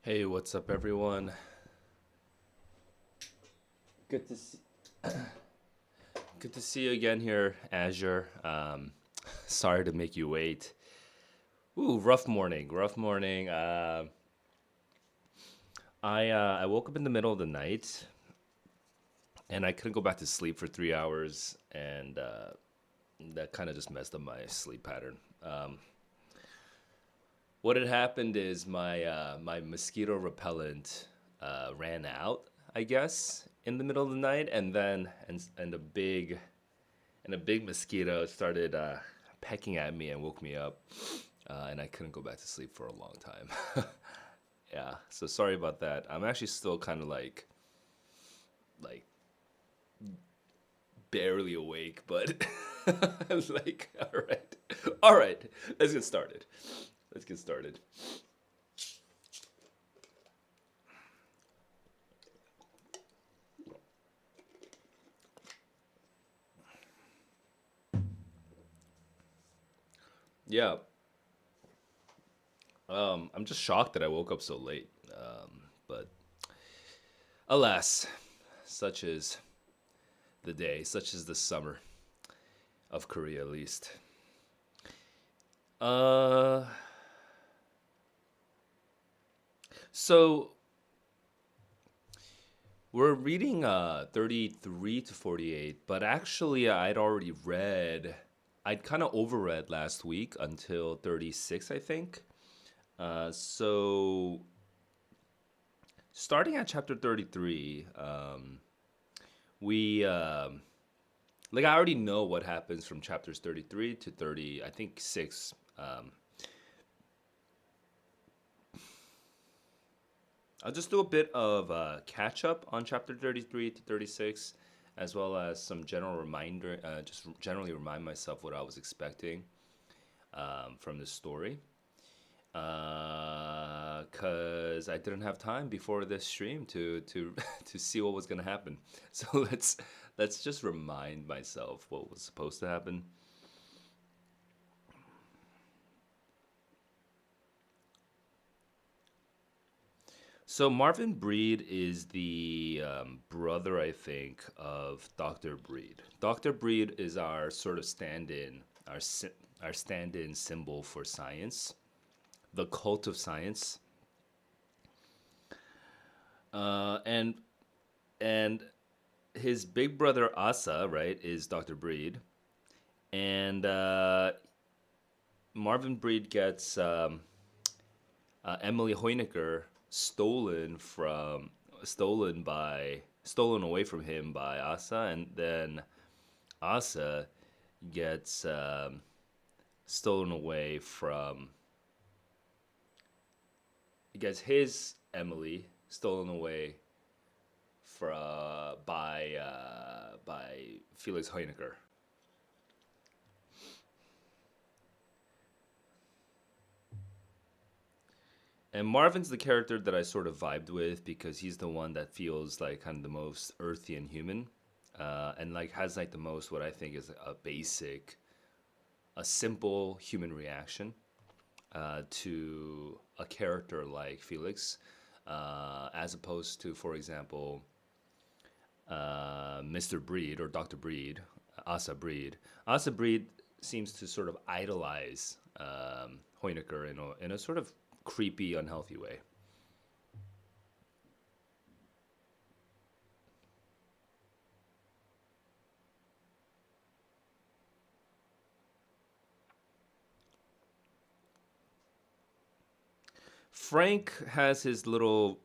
Hey, what's up, everyone? Good to see. Good to see you again here, Azure. Sorry to make you wait. Ooh, rough morning. Rough morning. I woke up in the middle of the night, and I couldn't go back to sleep for 3 hours, and that kind of just messed up my sleep pattern. What had happened is my mosquito repellent ran out, I guess, in the middle of the night, and a big mosquito started pecking at me and woke me up, and I couldn't go back to sleep for a long time. Yeah, so sorry about that. I'm actually still kind of like barely awake, but like, all right, let's get started. Let's get started. Yeah, I'm just shocked that I woke up so late. But alas, such is the day, such is the summer of Korea, at least. Uh, so we're reading 33 to 48, but actually I'd kind of overread last week until 36, I think. So starting at chapter 33, we like I already know what happens from chapters 33 to 30, I think 6. I'll just do a bit of catch up on chapter 33 to 36, as well as some general reminder, just generally remind myself what I was expecting from this story. Because I didn't have time before this stream to to see what was gonna happen. So let's just remind myself what was supposed to happen. So Marvin Breed is the brother, I think, of Dr. Breed. Dr. Breed is our sort of stand-in, our stand-in symbol for science, the cult of science, and and his big brother Asa, right, is Dr. Breed, and Marvin Breed gets Emily Hoyniker stolen away from him by Asa, and then Asa gets stolen away from gets his Emily stolen away by Felix Hoyniker. And Marvin's the character that I sort of vibed with because he's the one that feels like kind of the most earthy and human, and like has like the most what I think is a simple human reaction to a character like Felix, as opposed to, for example, Mr. Breed or Dr. Breed, Asa Breed. Asa Breed seems to sort of idolize Hoyniker in a sort of creepy, unhealthy way. Frank has his little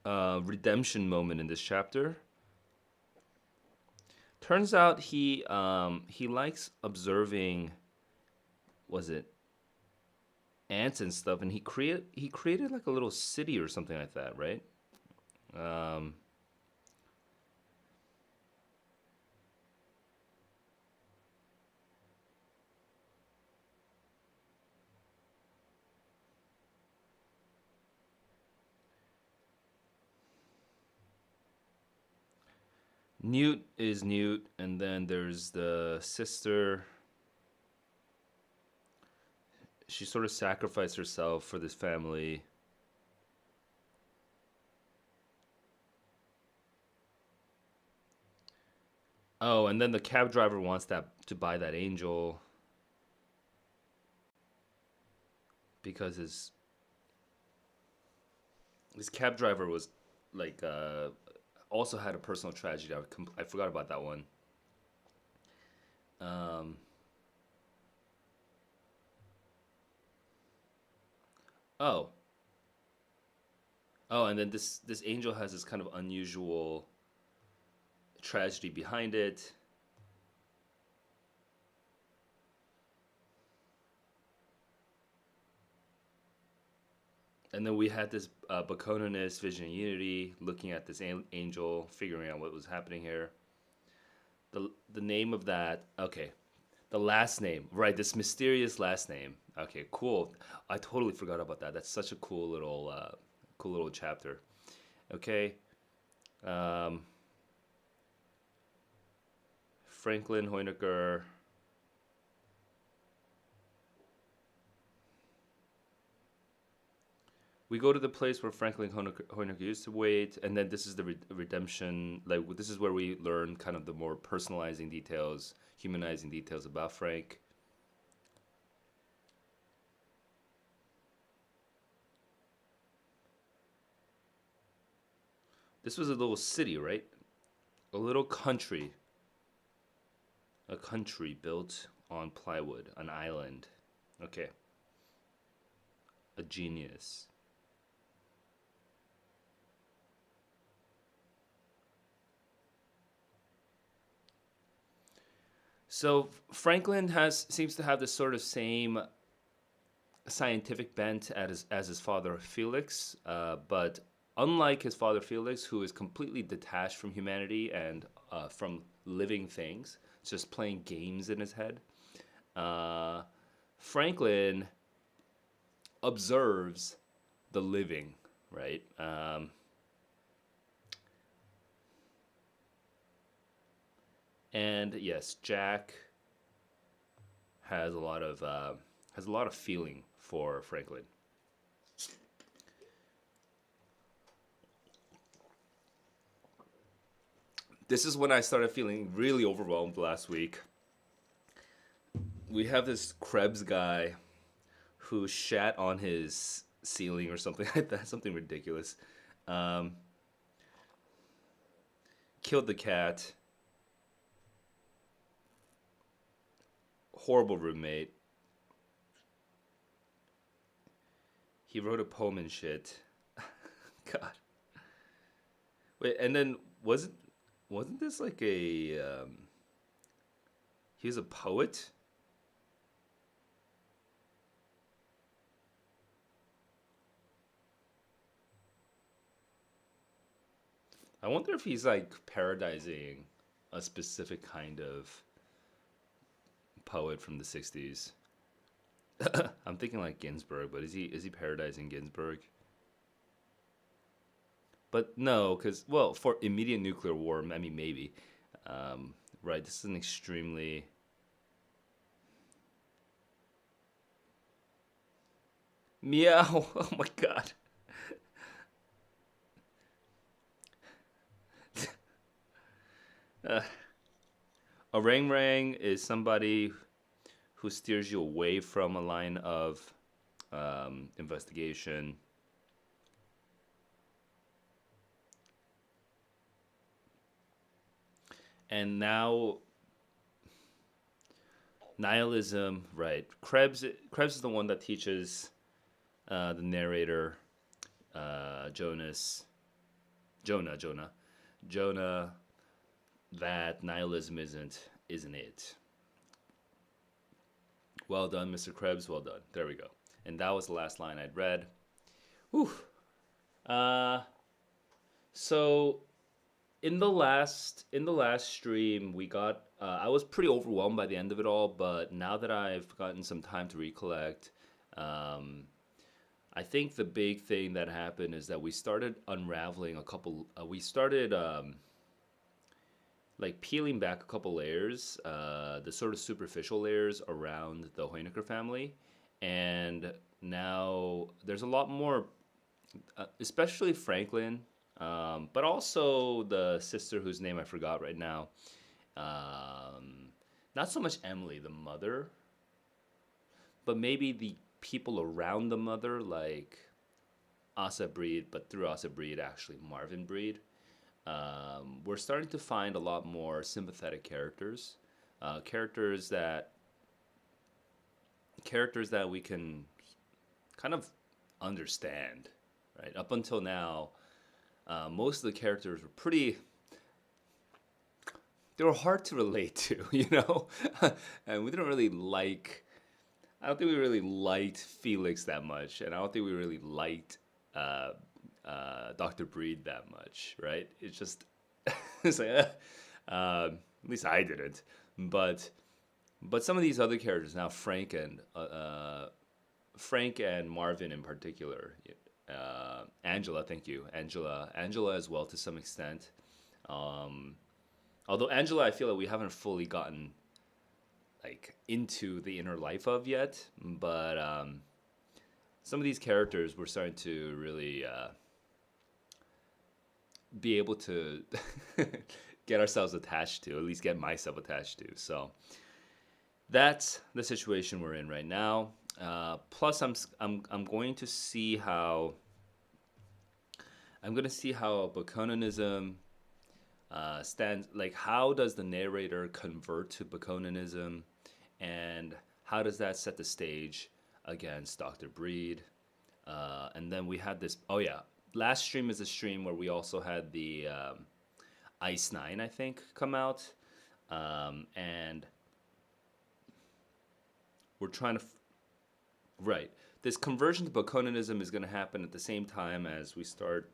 redemption moment in this chapter. Turns out he likes observing, was it ants and stuff, and he created like a little city or something like that, right? Um, Newt is Newt, and then there's the sister. she sort of sacrificed herself for this family. Oh, and then the cab driver wants that to buy that angel because his cab driver was like also had a personal tragedy. I forgot about that one. Um, oh, oh, and then this angel has this kind of unusual tragedy behind it. And then we had this Baconist Vision of Unity looking at this angel, figuring out what was happening here. The name of that, okay, the last name, right? This mysterious last name. Okay, cool. I totally forgot about that. That's such a cool little chapter. Okay, um, Franklin Hoynecker. We go to the place where Franklin Hoynecker used to wait, and then this is the redemption. Like this is where we learn kind of the more personalizing details, humanizing details about Frank. This was a little city, right? A little country, a country built on plywood, an island. Okay, a genius. So Franklin has seems to have this sort of same scientific bent as his father Felix, but unlike his father Felix, who is completely detached from humanity and from living things, just playing games in his head, uh, Franklin observes the living, right? And yes, Jack has a lot of feeling for Franklin. This is when I started feeling really overwhelmed last week. We have this Krebs guy who shat on his ceiling or something like that, something ridiculous. Um, Killed the cat. Horrible roommate. He wrote a poem and shit. God. Wait, and then wasn't this like a he was a poet? I wonder if he's like parodizing a specific kind of poet from the 60s. I'm thinking like Ginsberg, but is he parodizing Ginsberg? But no, because well, for immediate nuclear war, I mean maybe. Um, right, this is an extremely meow. Oh my god. Uh, a rang rang is somebody who steers you away from a line of investigation. And now nihilism, right? Krebs is the one that teaches the narrator Jonas Jonah Jonah that nihilism isn't it. Well done, Mr. Krebs. Well done. There we go. And that was the last line I'd read. Whew. Uh, so in the last stream we got I was pretty overwhelmed by the end of it all, but now that I've gotten some time to recollect, um, I think the big thing that happened is that we started unraveling a couple. We started like peeling back a couple layers, the sort of superficial layers around the Hoynecker family, and now there's a lot more, especially Franklin, but also the sister whose name I forgot right now. Um, Not so much Emily, the mother, but maybe the people around the mother, like Asa Breed, but through Asa Breed, actually Marvin Breed. We're starting to find a lot more sympathetic characters, characters that we can kind of understand. Right up until now, most of the characters were pretty. They were hard to relate to, and we didn't really like. I don't think we really liked Felix that much, and I don't think we really liked uh, Dr. Breed that much, right? It's just it's like, at least I didn't. But some of these other characters now, Frank and Marvin in particular, Angela, thank you, Angela as well to some extent. Um, Although Angela, I feel like we haven't fully gotten like into the inner life of yet, but some of these characters we're starting to really be able to get ourselves attached to, at least get myself attached to. So that's the situation we're in right now. Plus, I'm going to see how Bakunanism stands. Like, how does the narrator convert to Bakunanism, and how does that set the stage against Dr. Breed? And then we had this. Oh yeah, last stream is a stream where we also had the Ice Nine, I think, come out, and we're trying to right. This conversion to Bakunanism is going to happen at the same time as we start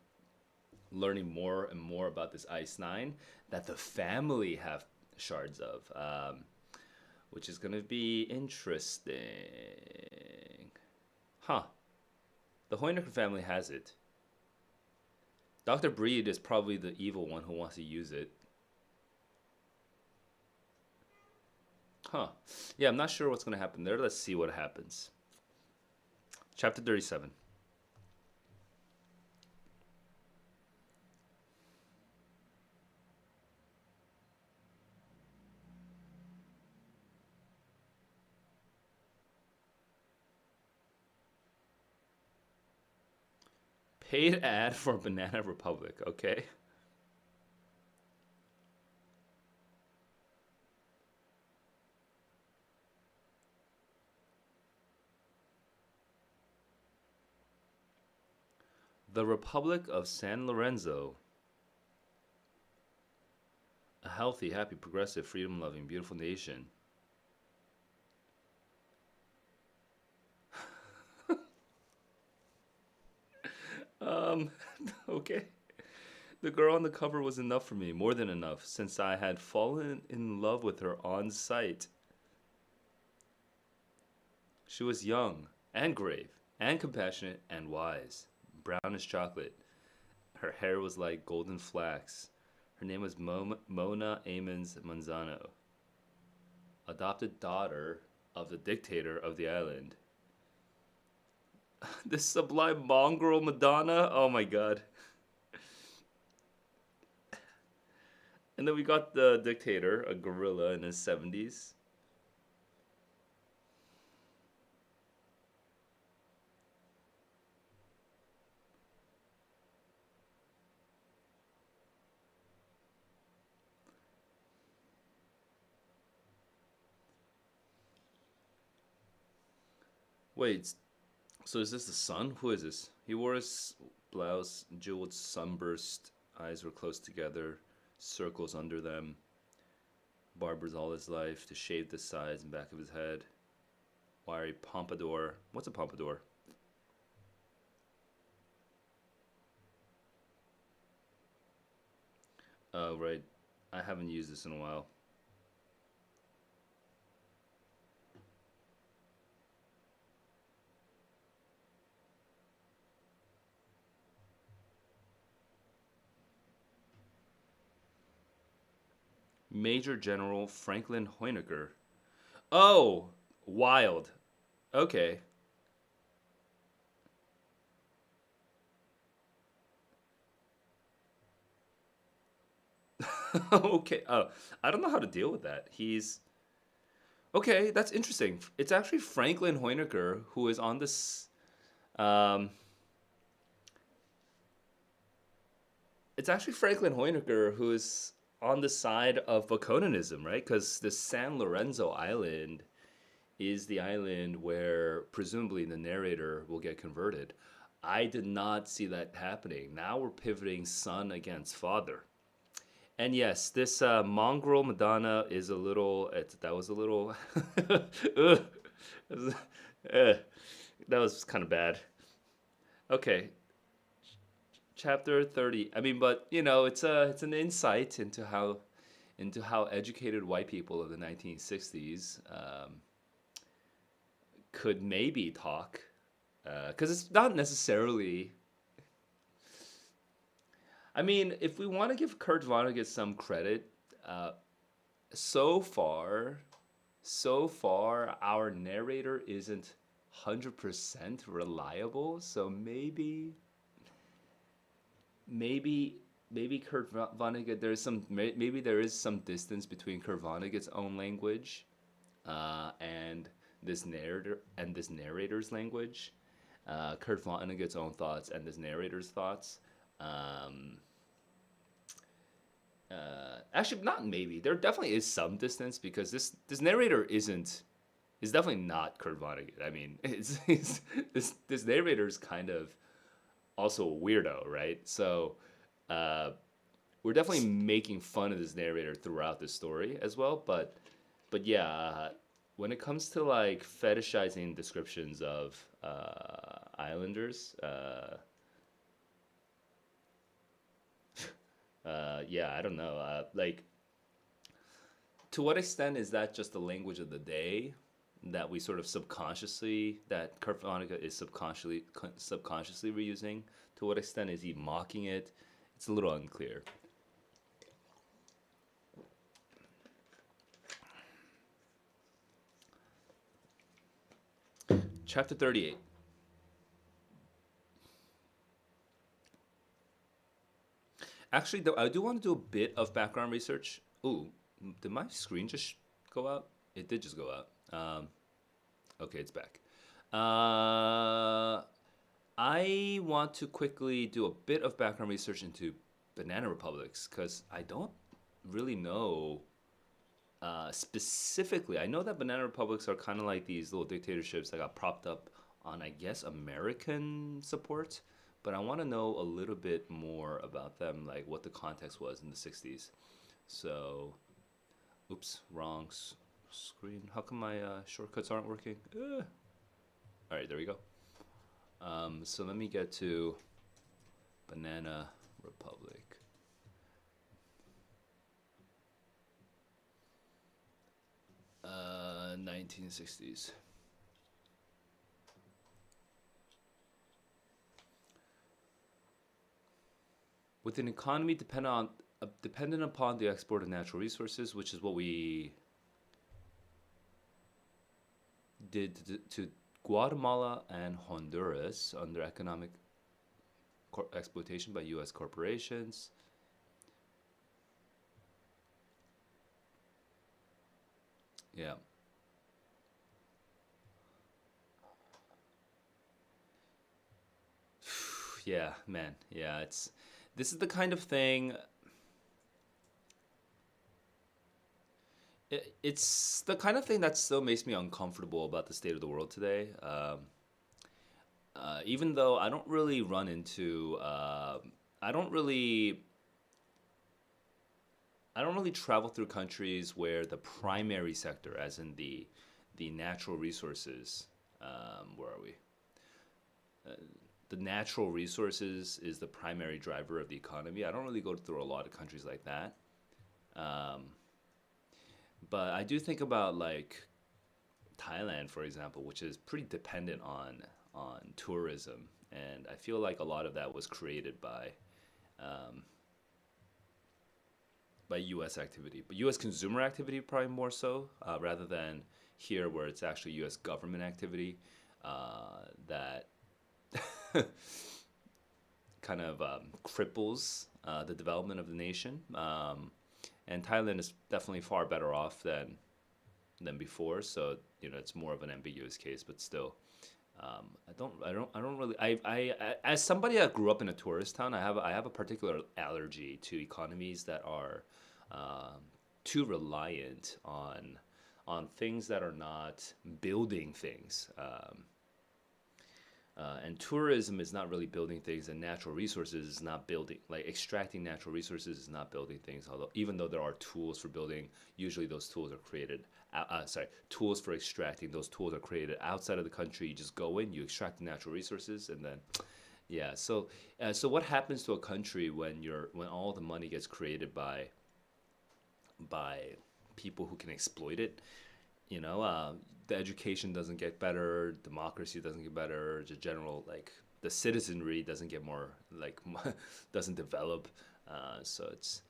learning more and more about this Ice Nine that the family have shards of, which is going to be interesting. Huh. The Hoyniker family has it. Dr. Breed is probably the evil one who wants to use it. Huh. Yeah, I'm not sure what's going to happen there. Let's see what happens. Chapter 37. Paid ad for Banana Republic, okay? The Republic of San Lorenzo. A healthy, happy, progressive, freedom loving, beautiful nation. Um, okay. The girl on the cover was enough for me, more than enough, since I had fallen in love with her on sight. She was young, and grave, and compassionate, and wise, brown as chocolate. Her hair was like golden flax. Her name was Mona Amons Manzano, adopted daughter of the dictator of the island. This sublime mongrel Madonna? Oh my god. And then we got the dictator, a gorilla in his 70s. Wait, so is this the son? Who is this? He wore his blouse, jeweled sunburst, eyes were close together, circles under them, barbers all his life to shave the sides and back of his head. Wiry pompadour. What's a pompadour? Oh, right. I haven't used this in a while. Major General Franklin Hoyniker. Oh, wild. Okay. Okay. Oh, I don't know how to deal with that. He's okay. That's interesting. It's actually Franklin Hoenicker who is on this. Um, it's actually Franklin Hoenicker who is on the side of Baconanism, right? Because the San Lorenzo Island is the island where presumably the narrator will get converted. I did not see that happening. Now we're pivoting son against father. And yes, this mongrel Madonna is a little. That was a little. Ugh. Eh, that was kind of bad. Okay, chapter 30. I mean, but it's an insight into how educated white people of the 1960s could maybe talk, because it's not necessarily. I mean, if we want to give Kurt Vonnegut some credit, uh, so far, so far, our narrator isn't 100% reliable. So maybe Kurt Vonnegut. Maybe there is some distance between Kurt Vonnegut's own language, and this narrator's language, Kurt Vonnegut's own thoughts and this narrator's thoughts. Um, Actually, not maybe. There definitely is some distance because this narrator isn't is definitely not Kurt Vonnegut. I mean, this narrator is kind of also a weirdo, right? So uh, we're definitely making fun of this narrator throughout the story as well. But yeah, when it comes to like fetishizing descriptions of islanders, yeah, I don't know. Like, to what extent is that just the language of the day that we sort of subconsciously that Kurt Vonnegut is subconsciously reusing? To what extent is he mocking it? It's a little unclear. Chapter 38. Actually, though, I do want to do a bit of background research. Ooh, did my screen just go out? It did just go out. Okay, it's back. Uh, I want to quickly do a bit of background research into banana republics because I don't really know specifically. I know that banana republics are kind of like these little dictatorships that got propped up on, I guess, American support, but I want to know a little bit more about them, like what the context was in the 60s. So, oops, wrong screen. How come my shortcuts aren't working? All right, there we go. So let me get to Banana Republic. 1960s. With an economy dependent upon the export of natural resources, which is what we did to Guatemala and Honduras under economic exploitation by U.S. corporations. Yeah, yeah, man, yeah. This is the kind of thing. It's the kind of thing that still makes me uncomfortable about the state of the world today. Even though I don't really, I don't really travel through countries where the primary sector, as in the natural resources, where are we? The natural resources is the primary driver of the economy. I don't really go through a lot of countries like that. Um, but I do think about like Thailand, for example, which is pretty dependent on tourism, and I feel like a lot of that was created um, by U.S. activity, but U.S. consumer activity probably more so, rather than here where it's actually U.S. government activity that kind of cripples the development of the nation. and Thailand is definitely far better off than before. So it's more of an ambiguous case, but still, I don't really. As somebody that grew up in a tourist town, I have a particular allergy to economies that are um, too reliant on things that are not building things. And tourism is not really building things, and natural resources is not building, like extracting natural resources is not building things. Although, even though there are tools for building, usually those tools are created. Tools for extracting, those tools are created outside of the country. You just go in, you extract the natural resources, and then, yeah. So what happens to a country when all the money gets created by people who can exploit it? The education doesn't get better, democracy doesn't get better, the general, like, the citizenry doesn't get more, like, doesn't develop. So it's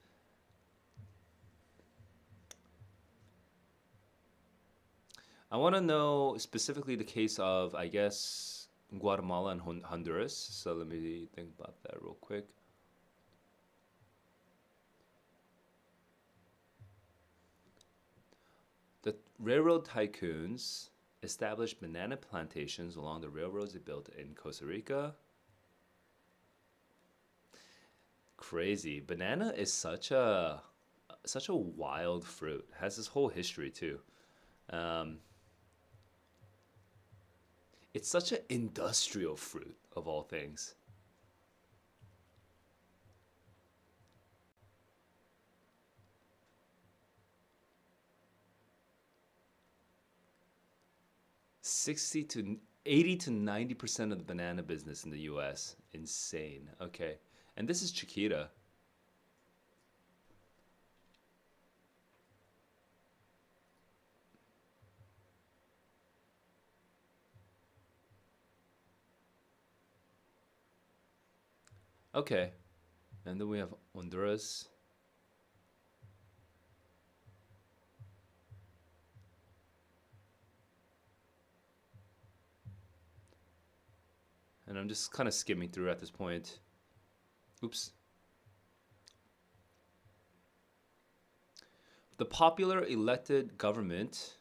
I want to know specifically the case of, I guess, Guatemala and Honduras. So let me think about that real quick. The railroad tycoons established banana plantations along the railroads they built in Costa Rica. Crazy. Banana is such a wild fruit. It has this whole history too. Um, it's such an industrial fruit of all things. 60 to 80 to 90% of the banana business in the US. Insane. Okay. And this is Chiquita. Okay. And then we have Honduras. And I'm just kind of skimming through at this point. Oops. The popular elected government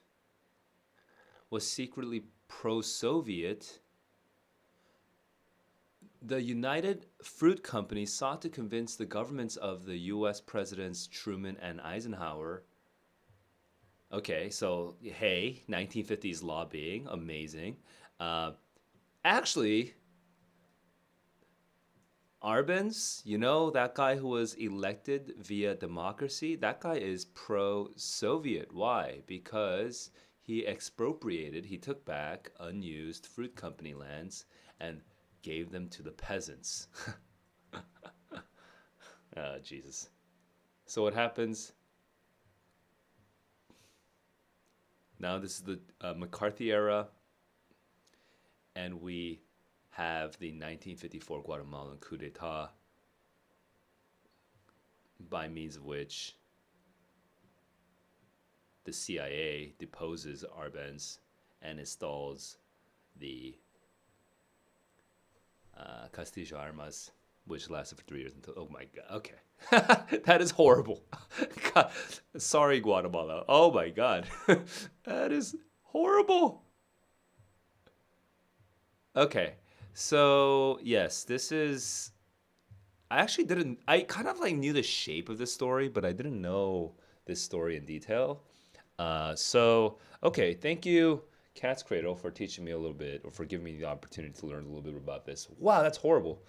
was secretly pro Soviet. The United Fruit Company sought to convince the governments of the US Presidents Truman and Eisenhower. Okay, so hey, 1950s lobbying, amazing. Uh, Actually, Arbenz, that guy who was elected via democracy, that guy is pro Soviet. Why? Because he took back unused fruit company lands and gave them to the peasants. Jesus. So what happens now? This is the McCarthy era, and we have the 1954 Guatemalan coup d'etat, by means of which the CIA deposes Arbenz and installs the Castillo Armas, which lasted for 3 years until. Oh my God. Okay. That is horrible. God. Sorry, Guatemala. Oh my God. That is horrible. Okay. So, yes, this is. I actually didn't. I kind of like knew the shape of this story, but I didn't know this story in detail. Okay, thank you, Cat's Cradle, for teaching me a little bit, or for giving me the opportunity to learn a little bit about this. Wow, that's horrible.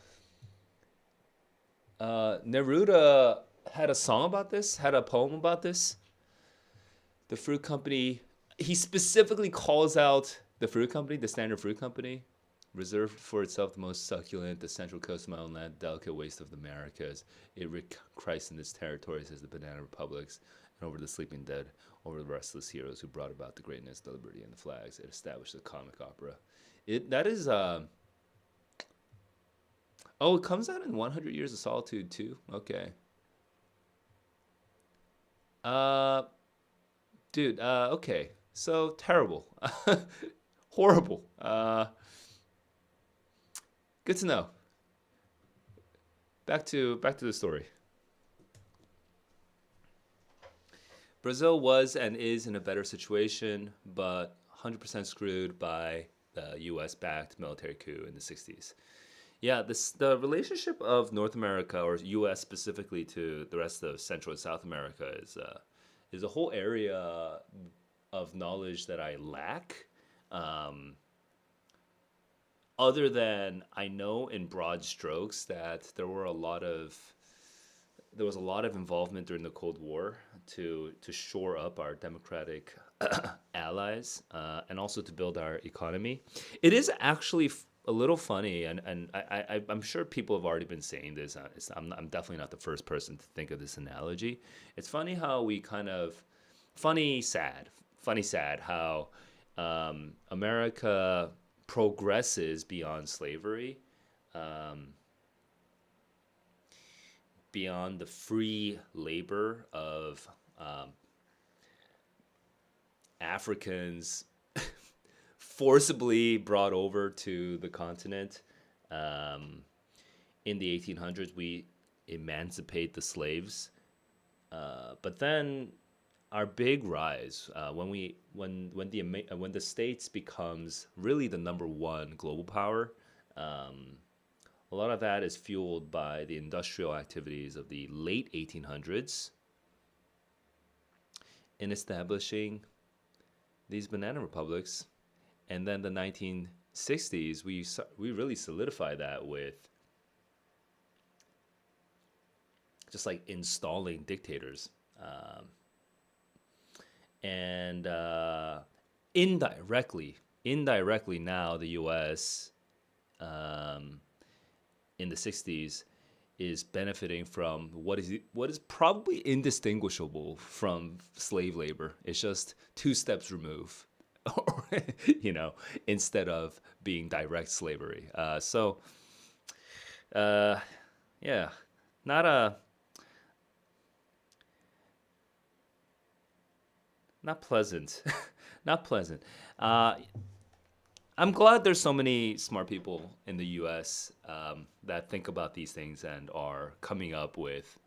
Neruda had a song about this, had a poem about this. The fruit company, he specifically calls out the fruit company, the Standard Fruit Company, reserved for itself the most succulent, the central coast of my own land, delicate waste of the Americas. It christened its territories as the Banana Republics, and over the sleeping dead, over the restless heroes who brought about the greatness, the liberty, and the flags. It established the comic opera. That is Oh, it comes out in 100 Years of Solitude too. Okay. Uh, Dude. Okay. So terrible, horrible. Good to know. Back to the story. Brazil was and is in a better situation, but 100% screwed by the U.S. backed military coup in the 60s. Yeah, the relationship of North America or U.S. specifically to the rest of Central and South America is a whole area of knowledge that I lack. Um, Other than I know in broad strokes that there was a lot of involvement during the Cold War to shore up our democratic allies and also to build our economy. It is actually a little funny, and I'm sure people have already been saying this. I'm definitely not the first person to think of this analogy. It's funny how we kind of funny, sad, funny, sad how America progresses beyond slavery, um, beyond the free labor of um, Africans forcibly brought over to the continent. Um, in the 1800s, we emancipate the slaves, but then our big rise when the states becomes really the number one global power. Um, a lot of that is fueled by the industrial activities of the late 1800s in establishing these banana republics, and then the 1960s we really solidify that with just like installing dictators, and indirectly now the U.S. Um, in the 60s is benefiting from what is probably indistinguishable from slave labor. It's just two steps removed, or instead of being direct slavery. Uh, yeah, not a not pleasant, not pleasant. Uh, I'm glad there's so many smart people in the U.S. That think about these things and are coming up with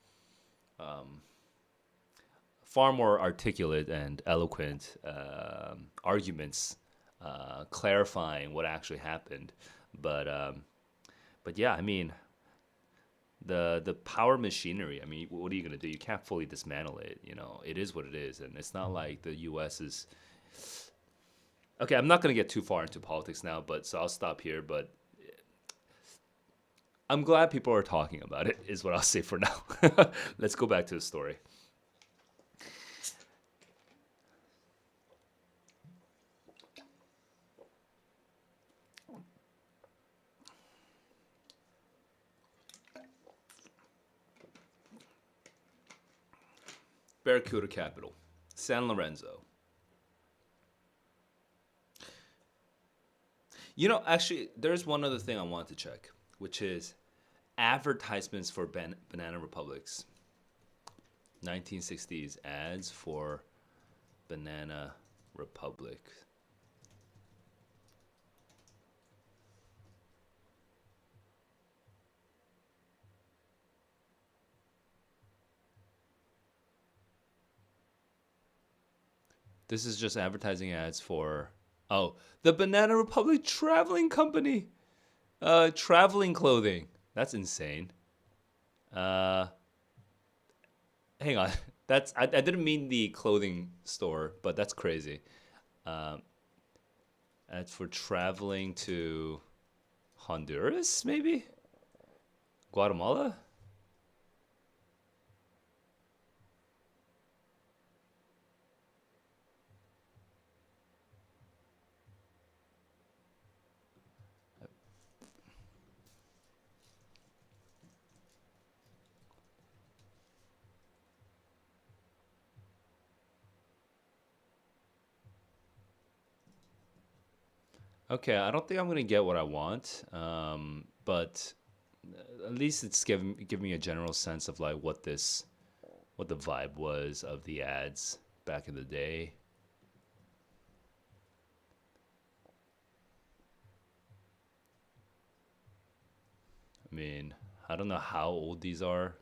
far more articulate and eloquent arguments, clarifying what actually happened. But but yeah, I mean the power machinery. I mean, what are you gonna do? You can't fully dismantle it. It is what it is, and it's not like the U.S. is. Okay, I'm not going to get too far into politics now, but so I'll stop here. But I'm glad people are talking about it, is what I'll say for now. Let's go back to the story. Barracuda capital, San Lorenzo. Actually, there's one other thing I wanted to check, which is advertisements for Banana Republics. 1960s ads for Banana Republic. This is just advertising ads for the Banana Republic Traveling Company. Traveling clothing. That's insane. Uh Hang on. I didn't mean the clothing store, but that's crazy. Um Ads for traveling to Honduras, maybe? Guatemala? Okay, I don't think I'm gonna get what I want, but at least it's giving me a general sense of like what the vibe was of the ads back in the day. I mean, I don't know how old these are.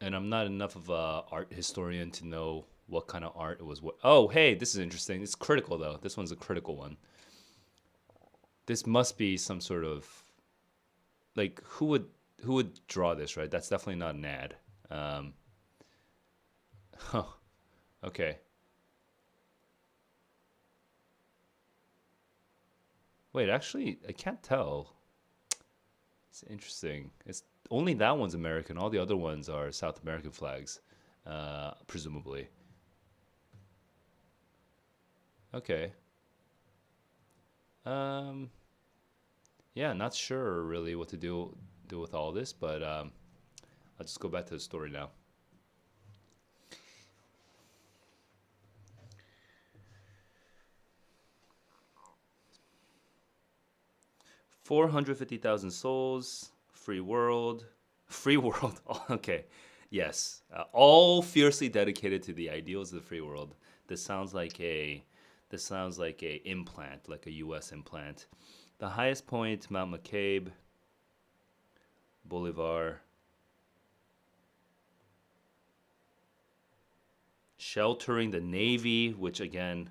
And I'm not enough of a art historian to know what kind of art it was. What? Oh, hey, this is interesting. It's critical though. This one's a critical one. This must be some sort of like who would draw this, right? That's definitely not an ad. Um, huh. Okay. Wait, actually, I can't tell. It's interesting. It's only that one's American. All the other ones are South American flags, presumably. Okay. Um, yeah, not sure really what to do with all this, but I'll just go back to the story now. 450,000 souls, free world, free world. Okay, yes, all fiercely dedicated to the ideals of the free world. This sounds like a this sounds like a implant, like a U.S. implant. The highest point, Mount McCabe, Bolivar, sheltering the Navy, which again,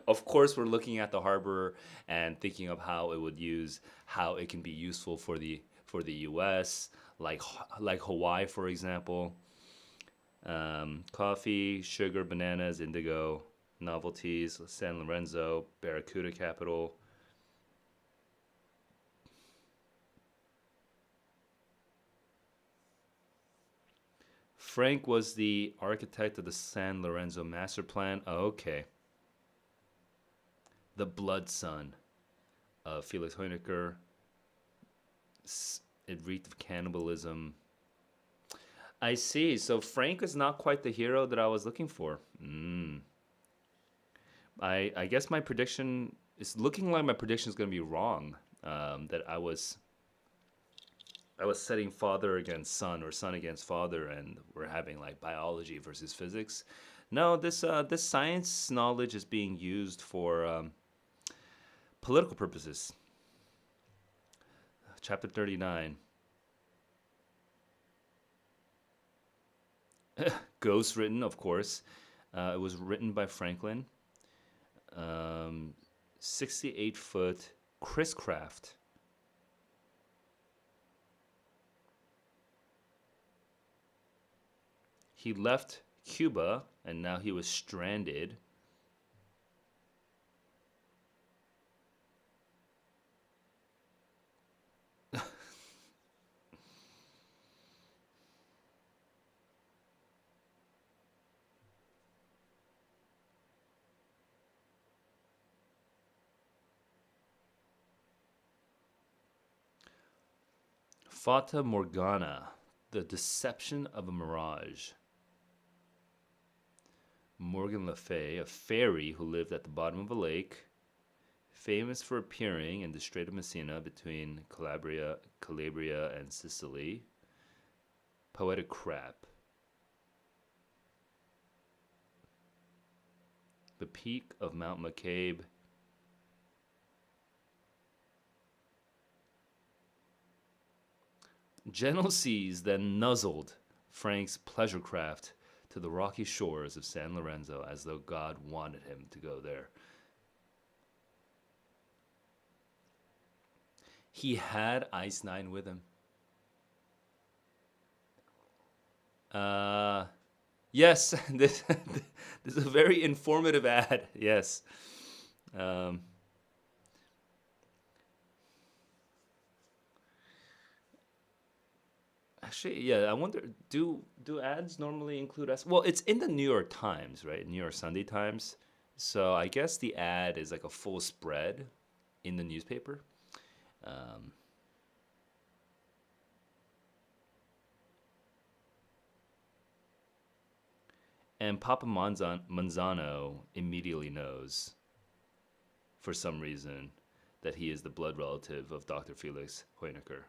of course, we're looking at the harbor and thinking of how it can be useful for the U.S. like Hawaii, for example. Coffee, sugar, bananas, indigo, novelties, San Lorenzo, Barracuda capital. Frank was the architect of the San Lorenzo master plan. Oh, okay. The blood son of Felix Hoenecker. It reeked of cannibalism. I see. So Frank is not quite the hero that I was looking for. I guess my prediction is looking like my prediction is going to be wrong. That I was setting father against son or son against father, and we're having like biology versus physics. No, this science knowledge is being used for political purposes. Chapter 39. Ghost written, of course. It was written by Franklin. Um, 68-foot Chris Craft. He left Cuba and now he was stranded. Fata Morgana, the deception of a mirage. Morgan Le Fay, a fairy who lived at the bottom of a lake, famous for appearing in the Strait of Messina between Calabria and Sicily. Poetic crap. The peak of Mount McCabe. Gentle seas then nuzzled Frank's pleasure craft to the rocky shores of San Lorenzo as though God wanted him to go there. He had Ice Nine with him. Uh, yes, this is a very informative ad. Yes. Um, Actually, yeah, I wonder do ads normally include us? Well, it's in the New York Times, right? New York Sunday Times. So I guess the ad is like a full spread in the newspaper. Um, and Papa Manzano immediately knows, for some reason, that he is the blood relative of Dr. Felix Hoenecker.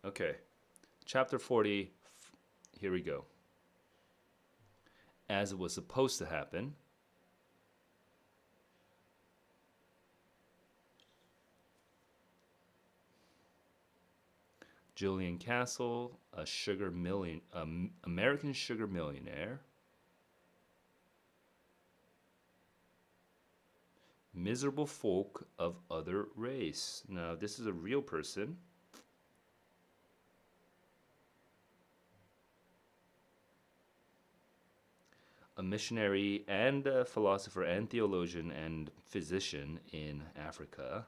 Okay, chapter 40. Here we go. As it was supposed to happen, Julian Castle, American sugar millionaire. Miserable folk of other race. Now, this is a real person. A missionary and a philosopher and theologian and physician in Africa.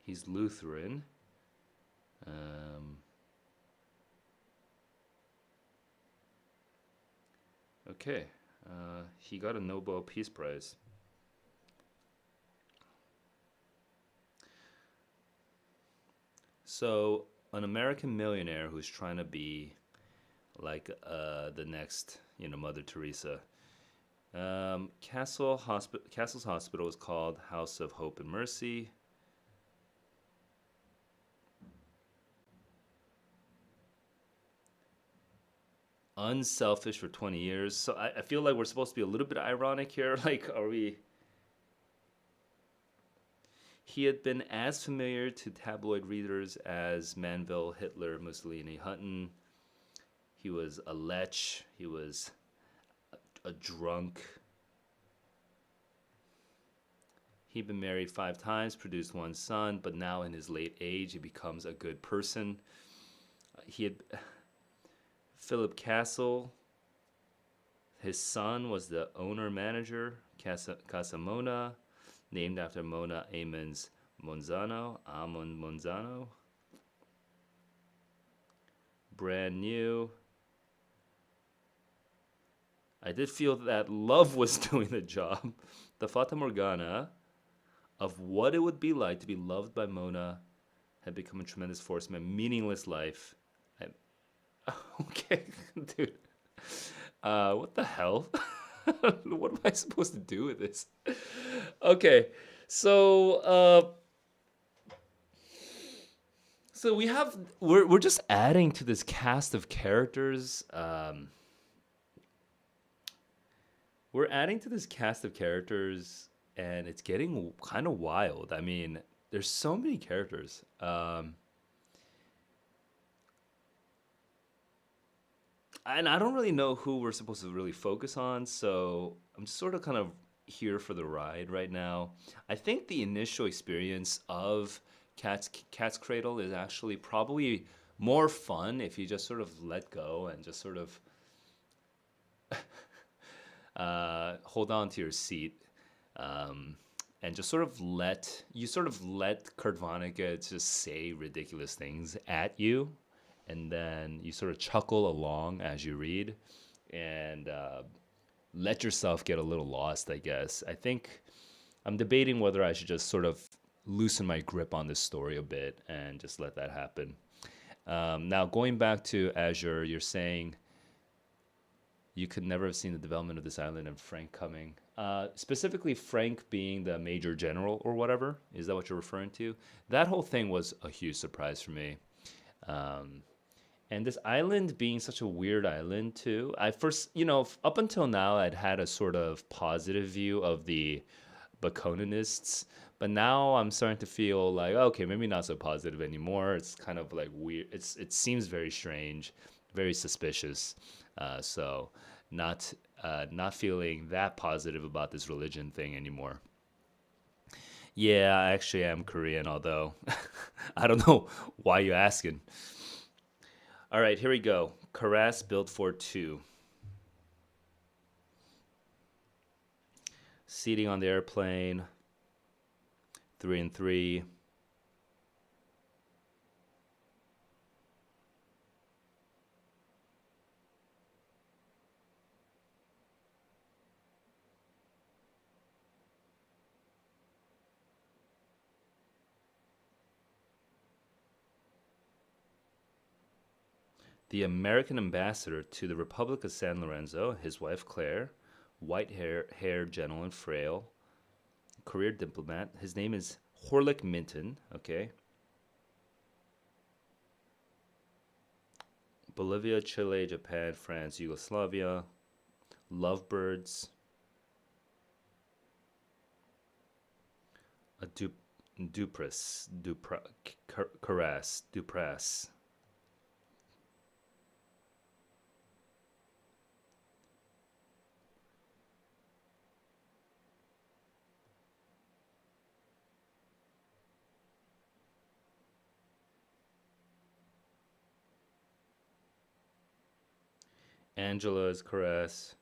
He's Lutheran. Okay. He got a Nobel Peace Prize. So, an American millionaire who's trying to be like the next, Mother Teresa. Castle's hospital is called House of Hope and Mercy. Unselfish for 20 years. So I feel like we're supposed to be a little bit ironic here. Like, are we? He had been as familiar to tabloid readers as Manville, Hitler, Mussolini, Hutton. He was a lech. He was a drunk. He'd been married 5 times, produced 1 son, but now in his late age, he becomes a good person. He had Philip Castle. His son was the owner-manager, Casa Mona, named after Mona Amon Monzano. Brand new. I did feel that love was doing the job. The Fata Morgana of what it would be like to be loved by Mona had become a tremendous force in my meaningless life. Okay, dude. What the hell? What am I supposed to do with this? Okay, so we're just adding to this cast of characters. We're adding to this cast of characters, and it's getting kind of wild. I mean, there's so many characters. And I don't really know who we're supposed to really focus on, so I'm sort of kind of here for the ride right now. I think the initial experience of Cat's Cradle is actually probably more fun if you just sort of let go and just sort of hold on to your seat, and just sort of let Kurt Vonnegut just say ridiculous things at you, and then you sort of chuckle along as you read, and let yourself get a little lost, I guess. I think I'm debating whether I should just sort of loosen my grip on this story a bit and just let that happen. Now, going back to Azure, you're saying you could never have seen the development of this island and Frank coming. Specifically, Frank being the major general or whatever. Is that what you're referring to? That whole thing was a huge surprise for me. And this island being such a weird island, too. I first, up until now, I'd had a sort of positive view of the Baconinists. But now I'm starting to feel like, okay, maybe not so positive anymore. It's kind of like weird. It seems very strange, very suspicious. So not feeling that positive about this religion thing anymore. Yeah, I actually am Korean, although I don't know why you're asking. All right, here we go. Karas built for 2. Seating on the airplane. 3 and 3. The American ambassador to the Republic of San Lorenzo, his wife Claire, white hair, gentle and frail, career diplomat. His name is Horlick Minton, okay? Bolivia, Chile, Japan, France, Yugoslavia, lovebirds, a Dupra, Caress, Dupress. Angela's Caress.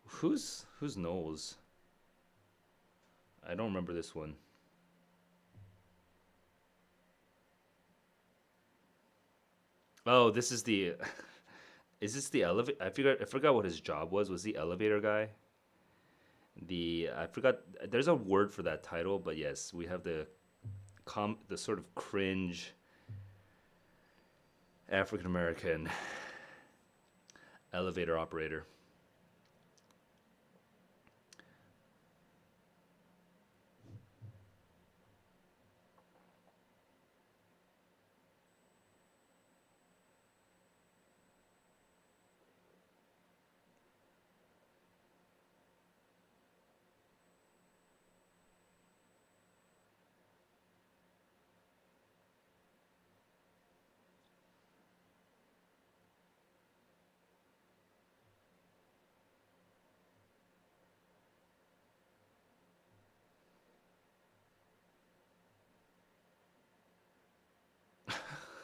Who's Knowles? I don't remember this one. Oh, this is the. Is this the elevator? I forgot what his job was. Was the elevator guy? I forgot. There's a word for that title, but yes, we have the sort of cringe African American elevator operator.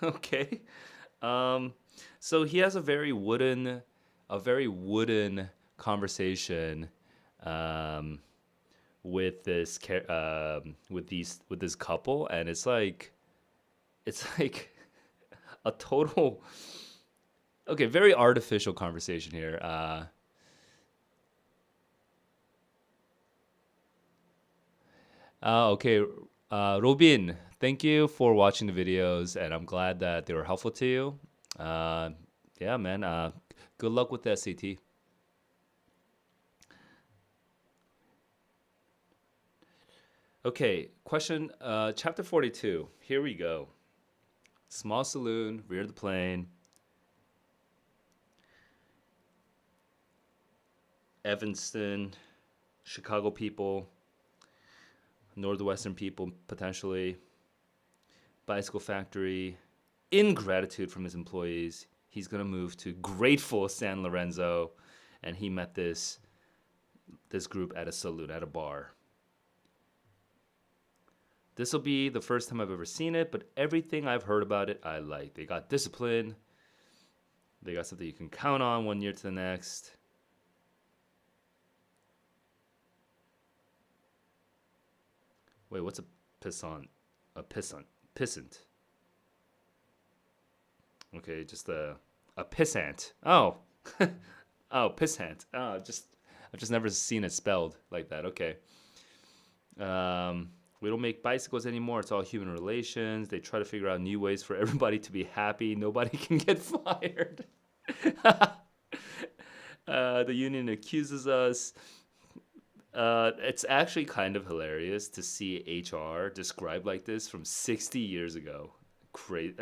Okay. Um, so he has a very wooden conversation um, with this couple, and it's like a total okay, very artificial conversation here. Okay, Robin, thank you for watching the videos, and I'm glad that they were helpful to you. Uh, yeah, man. Good luck with the SAT. Okay, question. Chapter 42. Here we go. Small saloon, rear of the plane. Evanston, Chicago people, Northwestern people potentially. Bicycle factory. In gratitude from his employees, he's gonna move to grateful San Lorenzo, and he met this group at a saloon, at a bar. This will be the first time I've ever seen it, but everything I've heard about it, I like. They got discipline. They got something you can count on one year to the next. Wait, what's a pissant? A pissant. Pissant. Okay, just a pissant. Oh. Oh, pissant. Oh, just I've just never seen it spelled like that. Okay. We don't make bicycles anymore. It's all human relations. They try to figure out new ways for everybody to be happy. Nobody can get fired. The union accuses us. It's actually kind of hilarious to see HR described like this from 60 years ago. Crazy.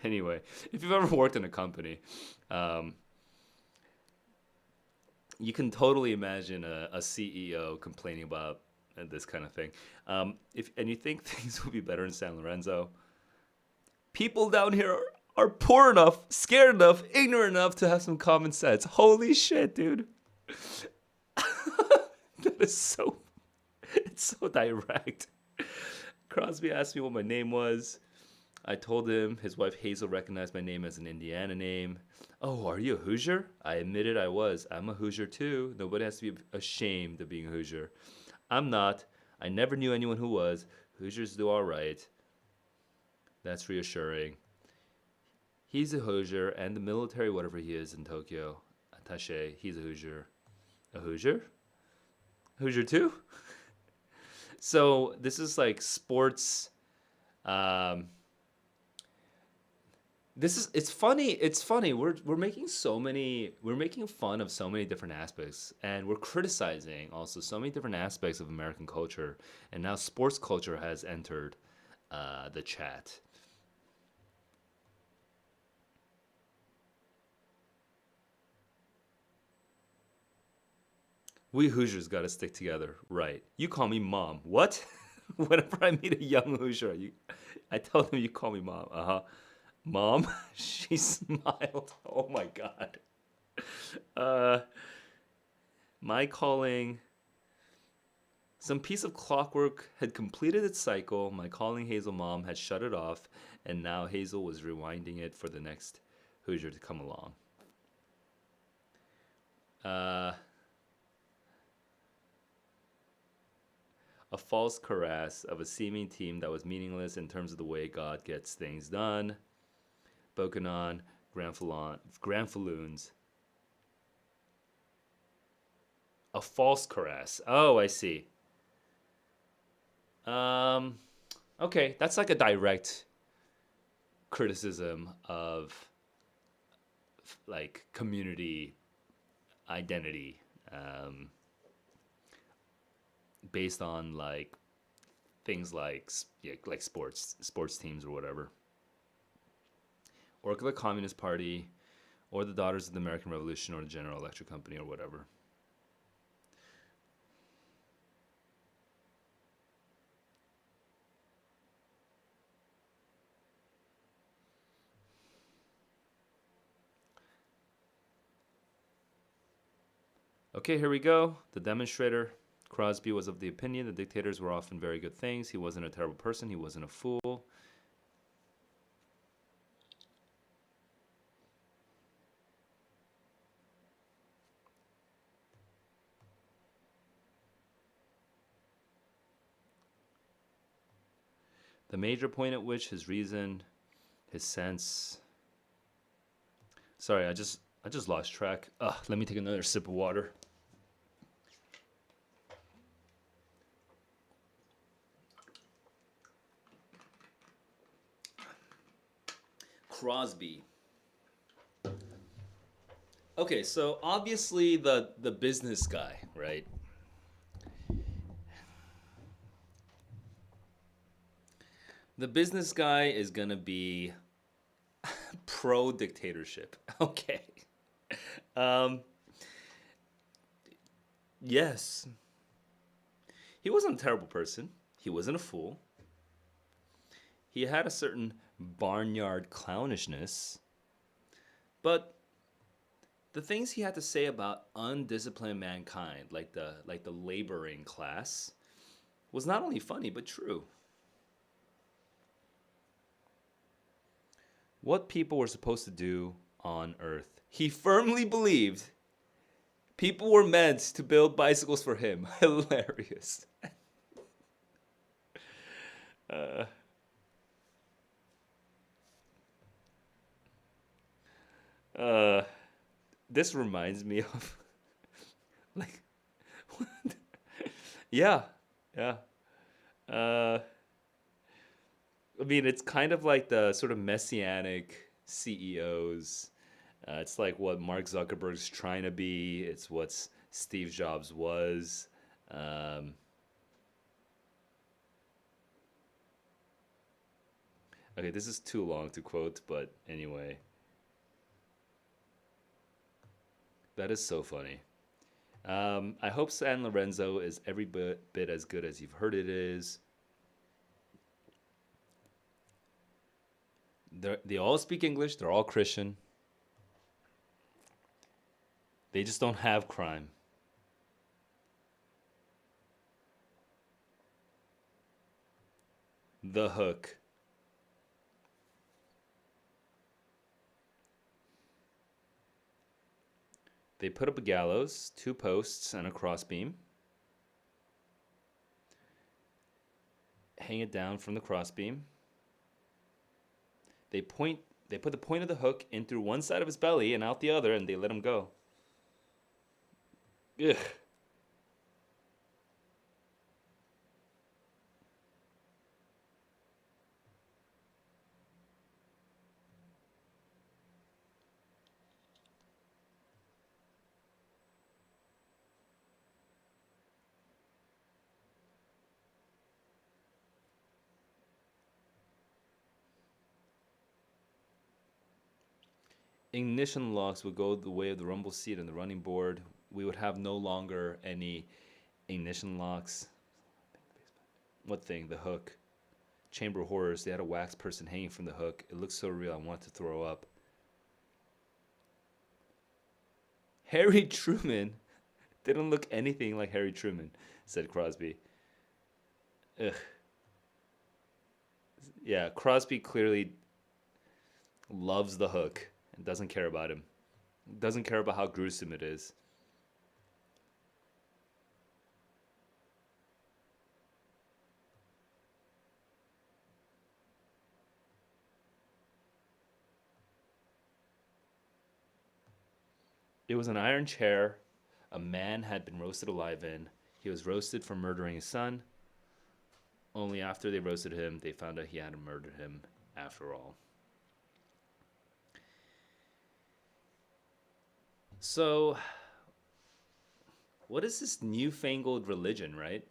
Anyway, if you've ever worked in a company, um, you can totally imagine a CEO complaining about this kind of thing. If and you think things would be better in San Lorenzo, people down here are poor enough, scared enough, ignorant enough to have some common sense. Holy shit, dude. That is so. It's so direct. Crosby asked me what my name was. I told him his wife Hazel recognized my name as an Indiana name. Oh, are you a Hoosier? I admitted I was. I'm a Hoosier too. Nobody has to be ashamed of being a Hoosier. I'm not. I never knew anyone who was. Hoosiers do all right. That's reassuring. He's a Hoosier and the military, whatever he is in Tokyo. Attaché, he's a Hoosier. A Hoosier? Hoosier too? So this is like sports. Um, it's funny we're making we're making fun of so many different aspects, and we're criticizing also so many different aspects of American culture, and now sports culture has entered the chat. We Hoosiers got to stick together, right? You call me mom. What? Whenever I meet a young Hoosier, I tell them you call me mom. Uh huh. Mom? She smiled. Oh my god. Uh, my calling. Some piece of clockwork had completed its cycle. My calling Hazel mom had shut it off, and now Hazel was rewinding it for the next Hoosier to come along. Uh, a false caress of a seeming team that was meaningless in terms of the way God gets things done. Bokanon, Granfalloons. A false caress. Oh, I see. Um, okay, that's like a direct criticism of like community identity, based on like things like yeah, like sports teams or whatever, or the Communist Party, or the Daughters of the American Revolution, or the General Electric Company, or whatever. Okay, here we go. The demonstrator. Crosby was of the opinion that dictators were often very good things. He wasn't a terrible person. He wasn't a fool. The major point at which his reason, his sense. Sorry, I just lost track. Ugh, let me take another sip of water. Crosby. Okay, so obviously the business guy, right? The business guy is gonna be pro dictatorship. Okay. Um, yes, he wasn't a terrible person. He wasn't a fool. He had a certain barnyard clownishness, but the things he had to say about undisciplined mankind, like the laboring class, was not only funny but true. What people were supposed to do on Earth. He firmly believed people were meant to build bicycles for him. Hilarious. Uh, uh, this reminds me of like, yeah, yeah. Uh, I mean, it's kind of like the sort of messianic CEOs. It's like what Mark Zuckerberg's trying to be. It's what Steve Jobs was. Um, okay, this is too long to quote, but anyway, that is so funny. I hope San Lorenzo is every bit as good as you've heard it is. They all speak English. They're all Christian. They just don't have crime. The Hook. They put up a gallows, two posts, and a crossbeam. Hang it down from the crossbeam. They point. They put the point of the hook in through one side of his belly and out the other, and they let him go. Ugh. Ignition locks would go the way of the rumble seat and the running board. We would have no longer any ignition locks. What thing? The hook. Chamber of Horrors. They had a wax person hanging from the hook. It looks so real. I want to throw up. Harry Truman. They don't look anything like Harry Truman, said Crosby. Ugh. Yeah, Crosby clearly loves the hook and doesn't care about him. Doesn't care about how gruesome it is. It was an iron chair a man had been roasted alive in. He was roasted for murdering his son. Only after they roasted him, they found out he had murdered him after all. So, what is this newfangled religion, right?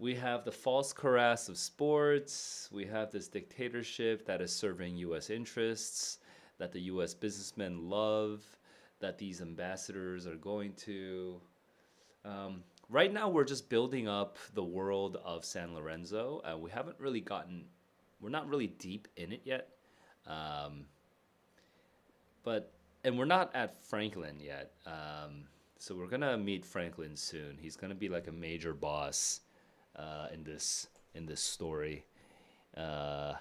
We have the false cuirass of sports. We have this dictatorship that is serving U.S. interests, that the U.S. businessmen love, that these ambassadors are going to. Right now, we're just building up the world of San Lorenzo. We haven't really gotten, we're not really deep in it yet. Um, and we're not at Franklin yet. So we're gonna meet Franklin soon. He's gonna be like a major boss in this story. Uh,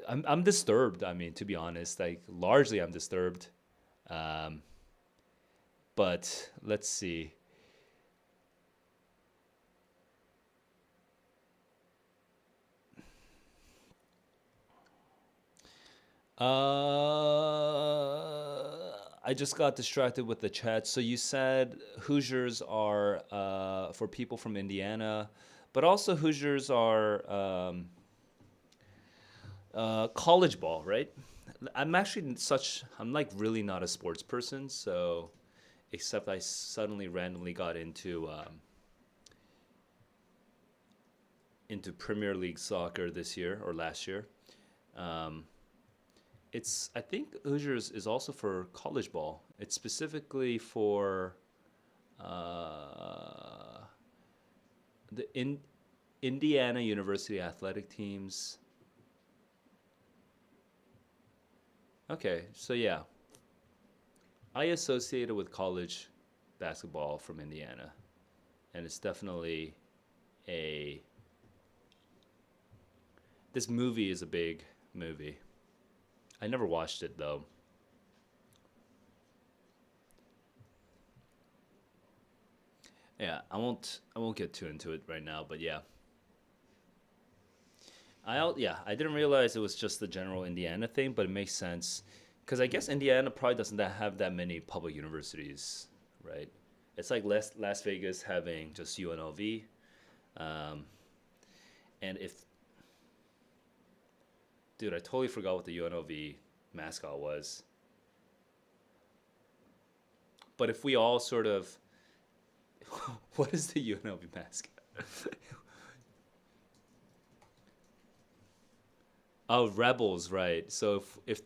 I'm disturbed. I mean, to be honest, like largely I'm disturbed. Um, but let's see. I just got distracted with the chat. So you said Hoosiers are for people from Indiana, but also Hoosiers are college ball, right? I'm like really not a sports person, so except I suddenly randomly got into Premier League soccer this year or last year. Um, it's I think Hoosiers is also for college ball. It's specifically for uh, the Indiana University athletic teams. Okay, so yeah, I associate it with college basketball from Indiana, and it's definitely a. This movie is a big movie. I never watched it though. Yeah, I won't get too into it right now, but yeah. I didn't realize it was just the general Indiana thing, but it makes sense because I guess Indiana probably doesn't have that many public universities, right? It's like Las Vegas having just UNLV, um, and if dude, I totally forgot what the UNLV mascot was. But if we all sort of, what is the UNLV mascot? Oh, rebels, right? So if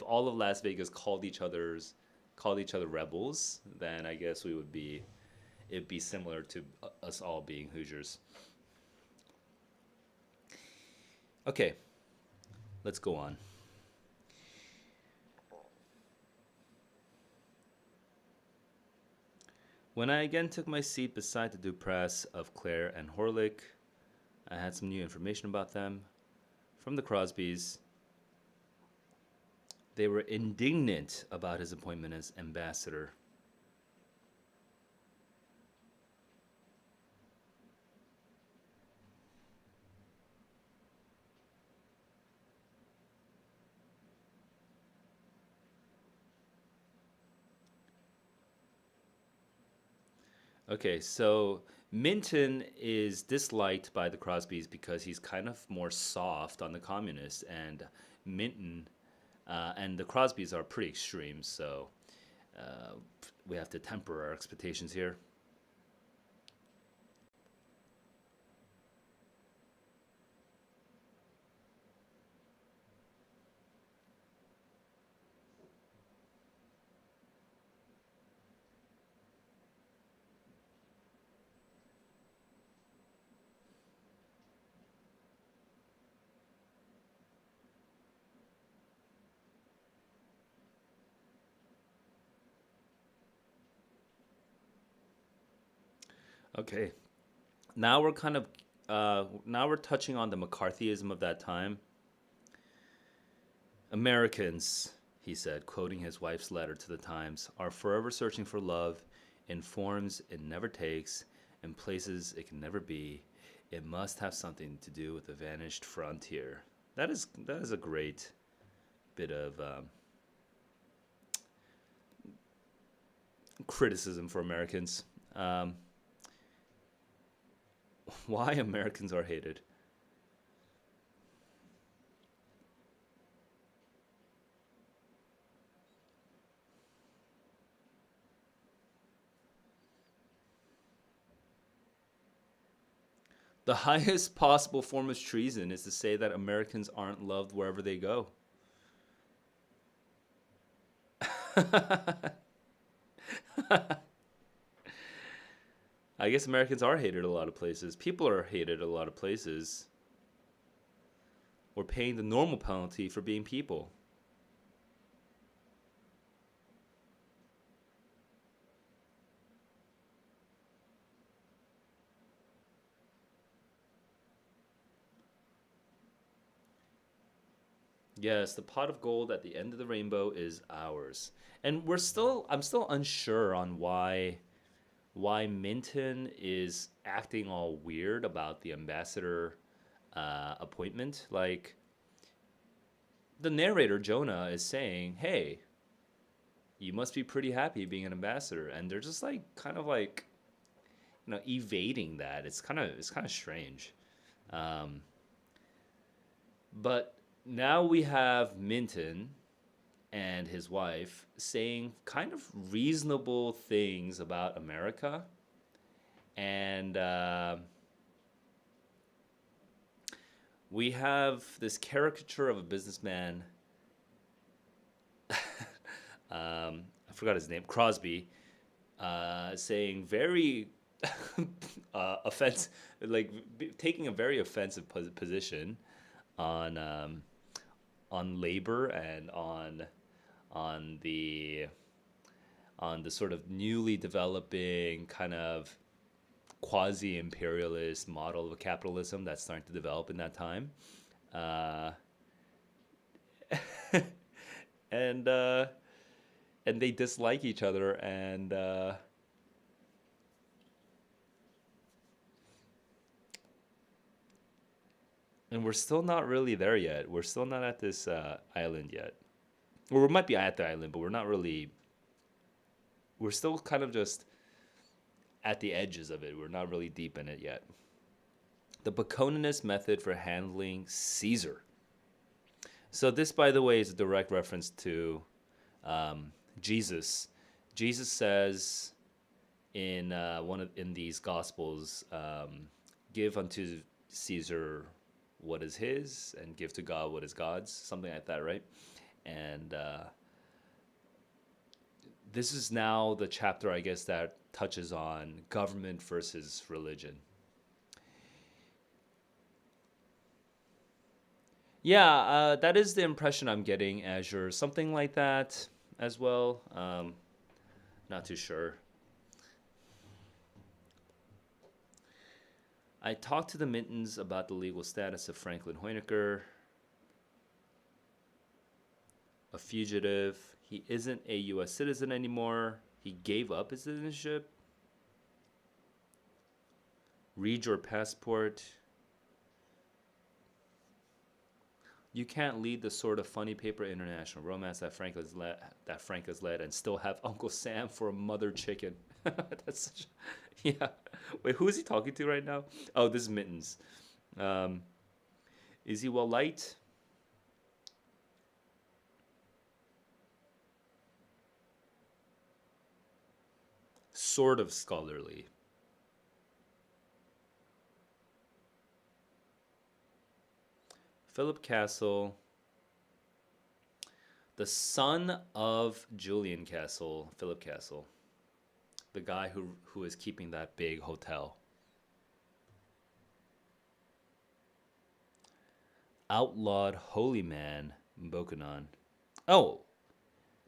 all of Las Vegas called each other rebels, then I guess it'd be similar to us all being Hoosiers. Okay, let's go on. When I again took my seat beside the Dupress of Claire and Horlick, I had some new information about them from the Crosbys. They were indignant about his appointment as ambassador. Okay, so Minton is disliked by the Crosbys because he's kind of more soft on the communists, and Minton and the Crosbys are pretty extreme, so uh, we have to temper our expectations here. Okay. Now we're touching on the McCarthyism of that time. Americans, he said, quoting his wife's letter to the Times, are forever searching for love in forms it never takes, in places it can never be. It must have something to do with the vanished frontier. That is a great bit of criticism for Americans. Um, why Americans are hated. The highest possible form of treason is to say that Americans aren't loved wherever they go. I guess Americans are hated a lot of places. People are hated a lot of places. We're paying the normal penalty for being people. Yes, the pot of gold at the end of the rainbow is ours. And I'm still unsure on why Minton is acting all weird about the ambassador appointment. Like, the narrator Jonah is saying, "Hey, you must be pretty happy being an ambassador," and they're just like kind of like evading that. It's kind of strange. Um, but now we have Minton and his wife saying kind of reasonable things about America, and we have this caricature of a businessman. I forgot his name, Crosby, saying very offense, like taking a very offensive position on labor and on the on the sort of newly developing kind of quasi-imperialist model of capitalism that's starting to develop in that time, uh, and uh, and they dislike each other, and we're still not really there yet. We're still not at this island yet. Or we might be at the island, but we're not really. We're still kind of just at the edges of it. We're not really deep in it yet. The Baconist method for handling Caesar. So this, by the way, is a direct reference to Jesus. Jesus says in in these Gospels, "Give unto Caesar what is his, and give to God what is God's," something like that, right? And this is now the chapter, I guess, that touches on government versus religion. Yeah, that is the impression I'm getting, Azure. Something like that as well. Not too sure. I talked to the Mintons about the legal status of Franklin Hoynecker, a fugitive. He isn't a U.S. citizen anymore. He gave up his citizenship. Read your passport. You can't lead the sort of funny paper international romance that Frank has led and still have Uncle Sam for a mother chicken. That's such. Yeah. Wait, who is he talking to right now? Oh, this is Mittens. Um, is he well liked? Sort of scholarly. Philip Castle, the son of Julian Castle, Philip Castle, the guy who is keeping that big hotel. Outlawed holy man, Bokonon. Oh,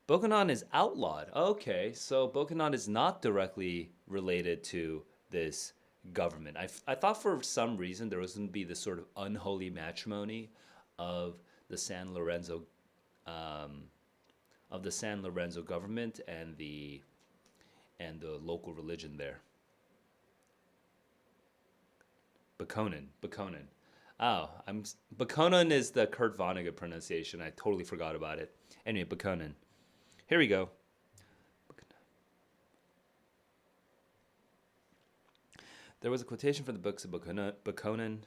Bokonon is outlawed. Okay, so Bokonon is not directly related to this government. I thought for some reason there was going to be this sort of unholy matrimony of the San Lorenzo um, government and the local religion there. Bakonin. Oh, Bakonin is the Kurt Vonnegut pronunciation. I totally forgot about it. Anyway, Bakonin. Here we go. There was a quotation from the books of Bakonin.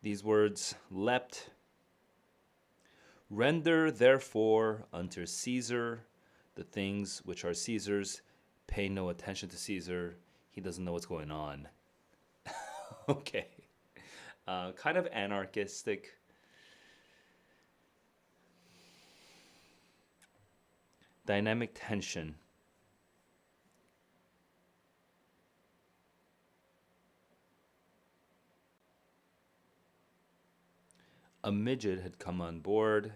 These words leapt. Render therefore unto Caesar the things which are Caesar's. Pay no attention to Caesar. He doesn't know what's going on. Okay. Kind of anarchistic. Dynamic tension. A midget had come on board,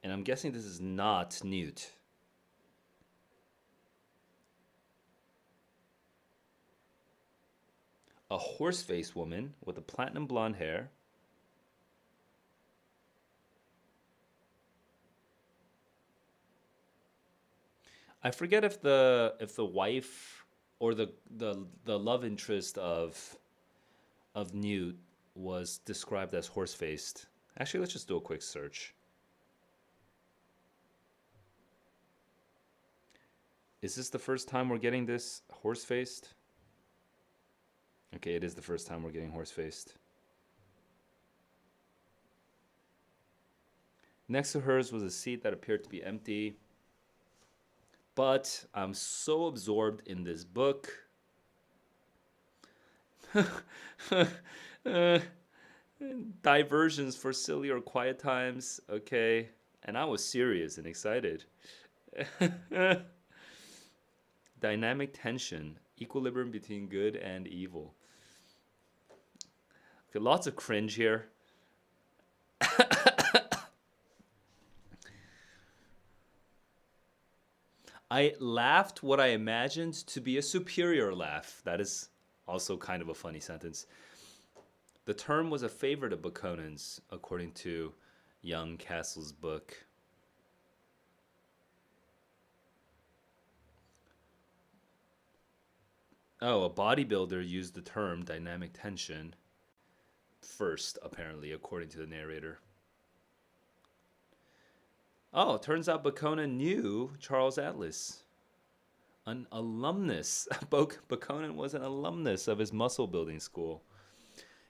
and I'm guessing this is not Newt. A horse-faced woman with a platinum blonde hair. I forget if the wife or the love interest of Newt was described as horse-faced. Actually, let's just do a quick search. Is this the first time we're getting this horse-faced? Okay, it is the first time we're getting horse-faced. Next to hers was a seat that appeared to be empty. But I'm so absorbed in this book. Diversions for silly or quiet times. Okay. And I was serious and excited. Dynamic tension. Equilibrium between good and evil. Okay, lots of cringe here. I laughed what I imagined to be a superior laugh. That is also kind of a funny sentence. The term was a favorite of Bakonin's, according to Young Castle's book. Oh, a bodybuilder used the term dynamic tension first, apparently, according to the narrator. Oh, it turns out Bakonin knew Charles Atlas, an alumnus. Bakonin was an alumnus of his muscle building school.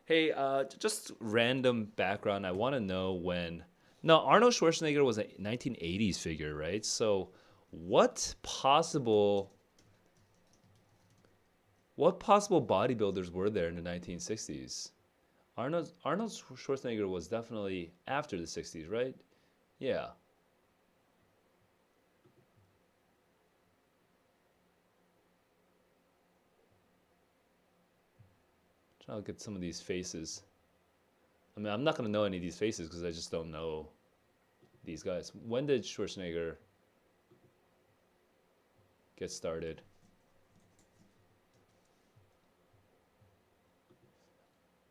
Hey, just random background. I want to know when. No, Arnold Schwarzenegger was a 1980s figure, right? So, what possible bodybuilders were there in the 1960s? Arnold Schwarzenegger was definitely after the 60s, right? Yeah. I'll get some of these faces. I mean, I'm not going to know any of these faces because I just don't know these guys. When did Schwarzenegger get started?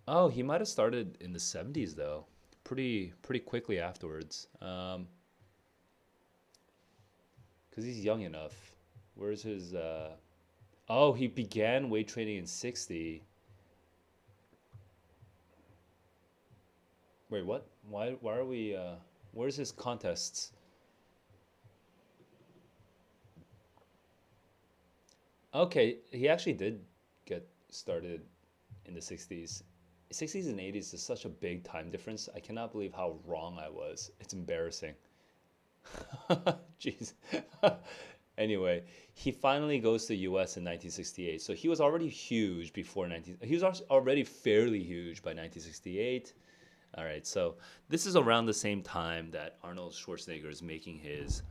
Oh, he might have started in the 70s though. Pretty quickly afterwards. Because he's young enough. Where's his Oh, he began weight training in 60. Wait, what? Why are we where's his contests? Okay, he actually did get started in the 60s. 60s and 80s is such a big time difference. I cannot believe how wrong I was. It's embarrassing. Jeez. Anyway, he finally goes to the US in 1968. So he was already huge before 19 he was already fairly huge by 1968. All right, so this is around the same time that Arnold Schwarzenegger is making his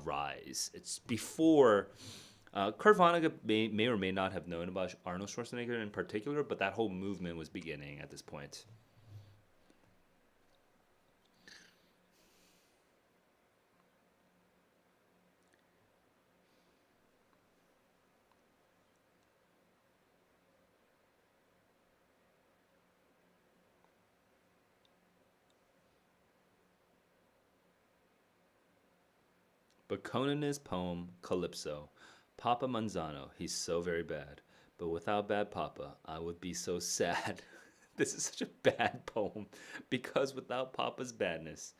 rise. It's before Kurt Vonnegut may or may not have known about Arnold Schwarzenegger in particular, but that whole movement was beginning at this point. But Conan's poem, Calypso. Papa Manzano, he's so very bad. But without bad Papa, I would be so sad. This is such a bad poem. Because without Papa's badness,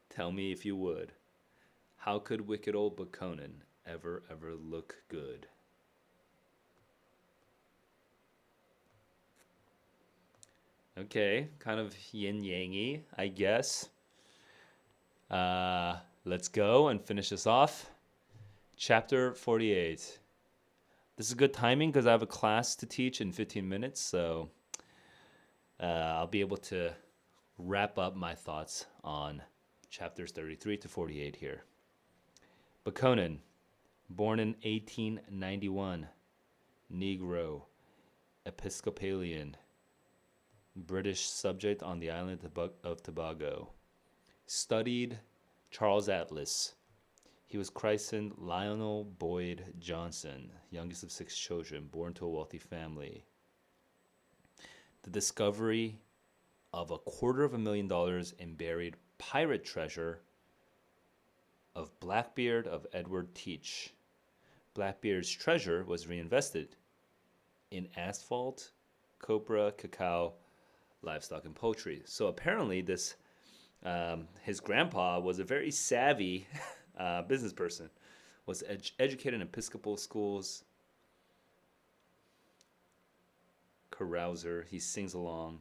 tell me if you would, how could wicked old Conan ever look good? Okay, kind of yin yangy, I guess. Let's go and finish this off. Chapter 48. This is good timing because I have a class to teach in 15 minutes, so I'll be able to wrap up my thoughts on chapters 33 to 48 here. Conan, born in 1891, Negro, Episcopalian, British subject on the island of Tobago. Studied Charles Atlas. He was christened Lionel Boyd Johnson, youngest of 6 children, born to a wealthy family. The discovery of $250,000 in buried pirate treasure of Blackbeard of Edward Teach. Blackbeard's treasure was reinvested in asphalt, copra, cacao, livestock, and poultry. So apparently this his grandpa was a very savvy business person, was educated in Episcopal schools, carouser, he sings along,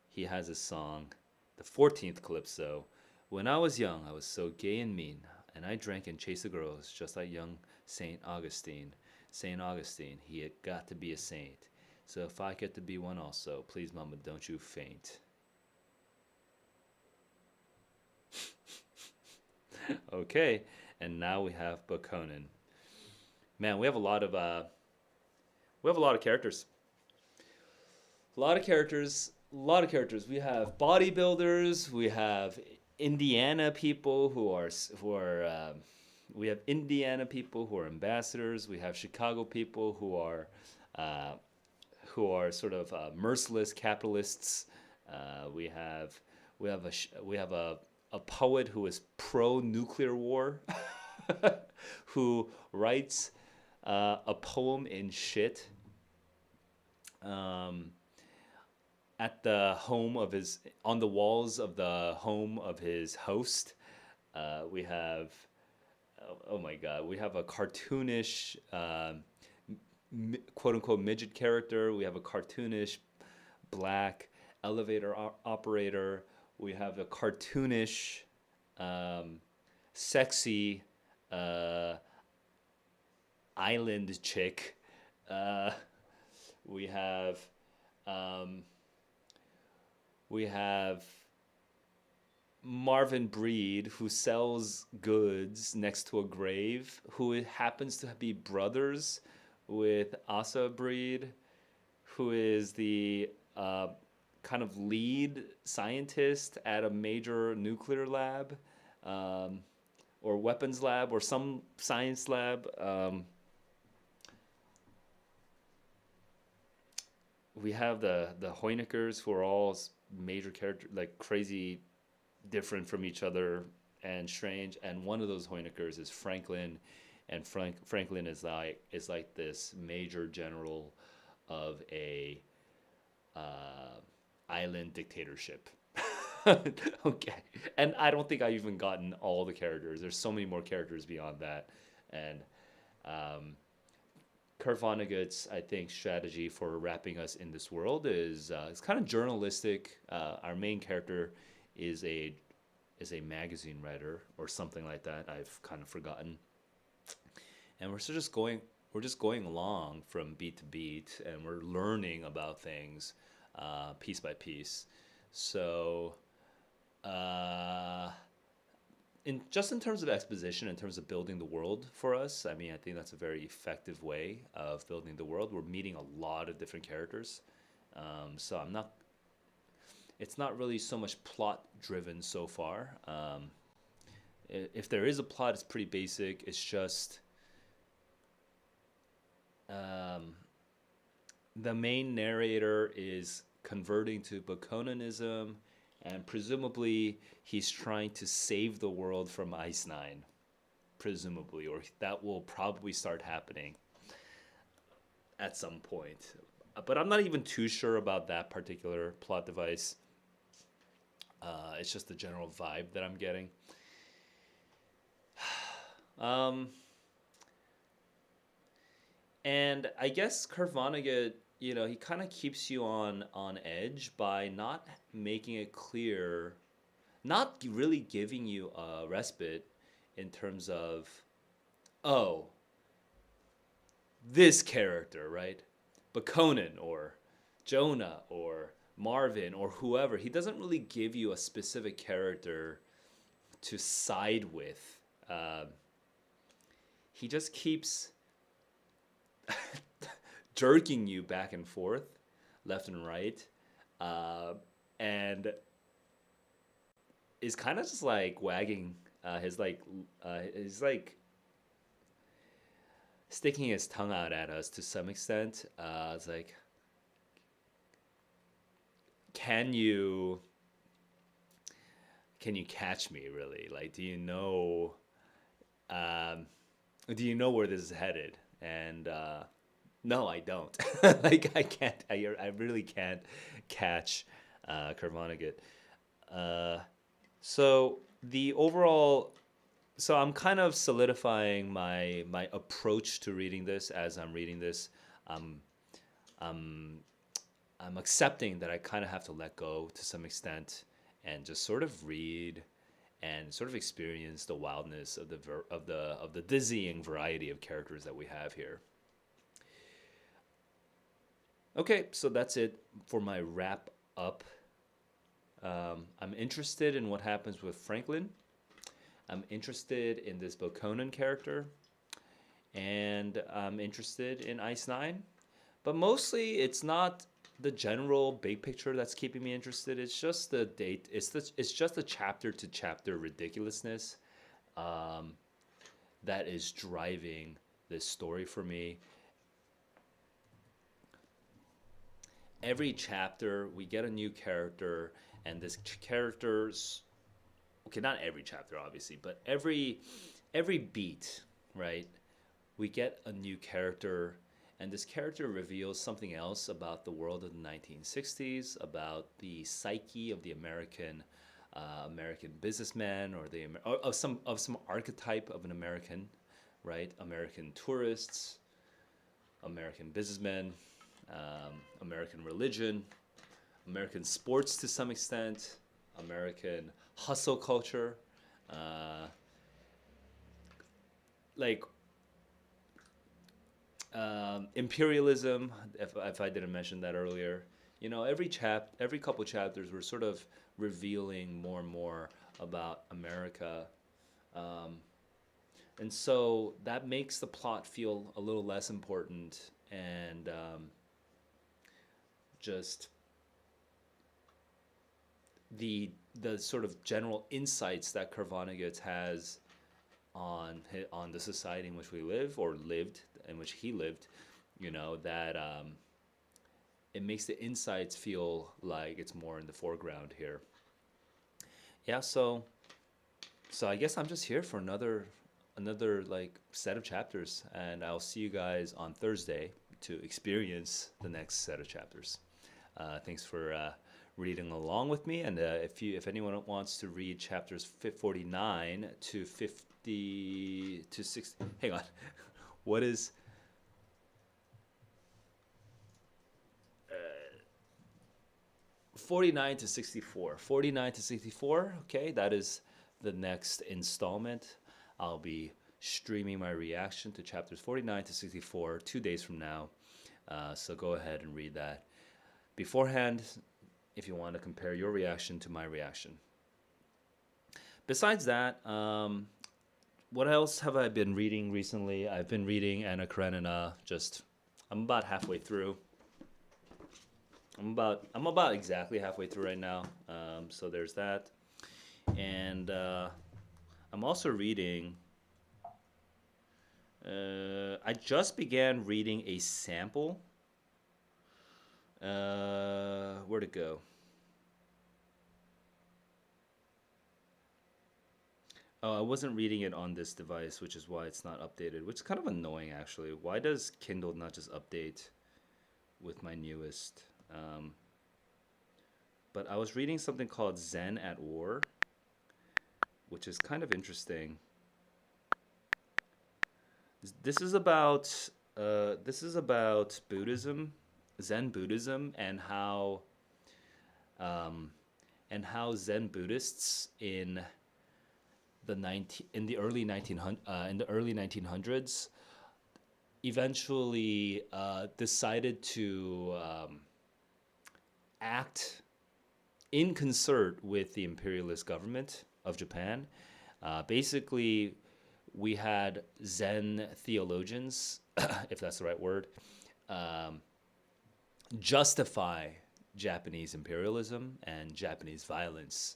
he has a song, the 14th Calypso. When I was young, I was so gay and mean, and I drank and chased the girls just like young St. Augustine. St. Augustine, he had got to be a saint. So if I get to be one also, please, mama, don't you faint. Okay, and now we have Conan. Man, we have a lot of characters. A lot of characters. We have bodybuilders. We have Indiana people we have Indiana people who are ambassadors. We have Chicago people who are sort of merciless capitalists. We have a poet who is pro-nuclear war, who writes a poem in shit at the home of his, on the walls of the home of his host. We have, oh my God, we have a cartoonish, quote unquote, midget character. We have a cartoonish black elevator operator. We have a cartoonish, sexy island chick. We have Marvin Breed, who sells goods next to a grave, who happens to be brothers with Asa Breed, who is the kind of lead scientist at a major nuclear lab, or weapons lab, or some science lab. We have the Hoynikers, who are all major characters, like crazy different from each other and strange. And one of those Hoynikers is Franklin, and Franklin is like this major general of a island dictatorship. Okay, and I don't think I've even gotten all the characters. There's so many more characters beyond that, and Kurt Vonnegut's, I think, strategy for wrapping us in this world is it's kind of journalistic. Our main character is a magazine writer or something like that. I've kind of forgotten, and we're just going along from beat to beat, and we're learning about things piece by piece. So, in terms of exposition, in terms of building the world for us, I mean, I think that's a very effective way of building the world. We're meeting a lot of different characters, so it's not really so much plot driven so far. If there is a plot, it's pretty basic. It's just the main narrator is converting to Baconanism, and presumably he's trying to save the world from Ice Nine. presumably, or that will probably start happening at some point. But I'm not even too sure about that particular plot device. It's just the general vibe that I'm getting. Um, and I guess Kurt Vonnegut, he kind of keeps you on edge by not making it clear, not really giving you a respite in terms of, oh, this character, right? But Conan or Jonah or Marvin or whoever, he doesn't really give you a specific character to side with. Um, he just keeps jerking you back and forth, left and right, uh, and is kind of just like wagging his like sticking his tongue out at us to some extent. It's like, can you catch me really? Like, um, do you know where this is headed? And no, I don't. Like, I can't. I really can't catch Kurt Vonnegut. Uh, so the overall, so I'm kind of solidifying my approach to reading this as I'm reading this. Um, I'm I'm accepting that I kind of have to let go to some extent and just sort of read and sort of experience the wildness of the dizzying variety of characters that we have here. Okay, so that's it for my wrap up. I'm interested in what happens with Franklin. I'm interested in this Bokonon character, and I'm interested in Ice Nine. But mostly, it's not the general big picture that's keeping me interested. It's just the date. It's just the chapter to chapter ridiculousness um, that is driving this story for me. Every chapter, we get a new character, and this character's okay. Not every chapter, obviously, but every beat, right? We get a new character, and this character reveals something else about the world of the 1960s, about the psyche of the American businessman, or of some archetype of an American, right? American tourists, American businessmen, American religion, American sports to some extent, American hustle culture, uh, like imperialism. If I didn't mention that earlier, every couple chapters, we're sort of revealing more and more about America, um, and so that makes the plot feel a little less important, and just the sort of general insights that Vonnegut has on the society in which we live, or lived, in which he lived, that it makes the insights feel like it's more in the foreground here. Yeah, so I guess I'm just here for another like set of chapters, and I'll see you guys on Thursday to experience the next set of chapters. Thanks for reading along with me, and if anyone wants to read chapters 49 to 50 to 60, hang on, what is 49 to 64? 49 to 64. Okay, that is the next installment. I'll be streaming my reaction to chapters 49 to 64 2 days from now. So go ahead and read that beforehand if you want to compare your reaction to my reaction. Besides that, what else have I been reading recently? I've been reading Anna Karenina. I'm about halfway through. I'm about exactly halfway through right now. So there's that, and I'm also reading. I just began reading a sample. Where'd it go? Oh, I wasn't reading it on this device, which is why it's not updated, which is kind of annoying actually. Why does Kindle not just update with my newest? Um, but I was reading something called Zen at War, which is kind of interesting. This is about Buddhism, Zen Buddhism, um, and how Zen Buddhists in the early 1900s eventually decided to act in concert with the imperialist government of Japan. Basically, we had Zen theologians, if that's the right word, um, justify Japanese imperialism and Japanese violence.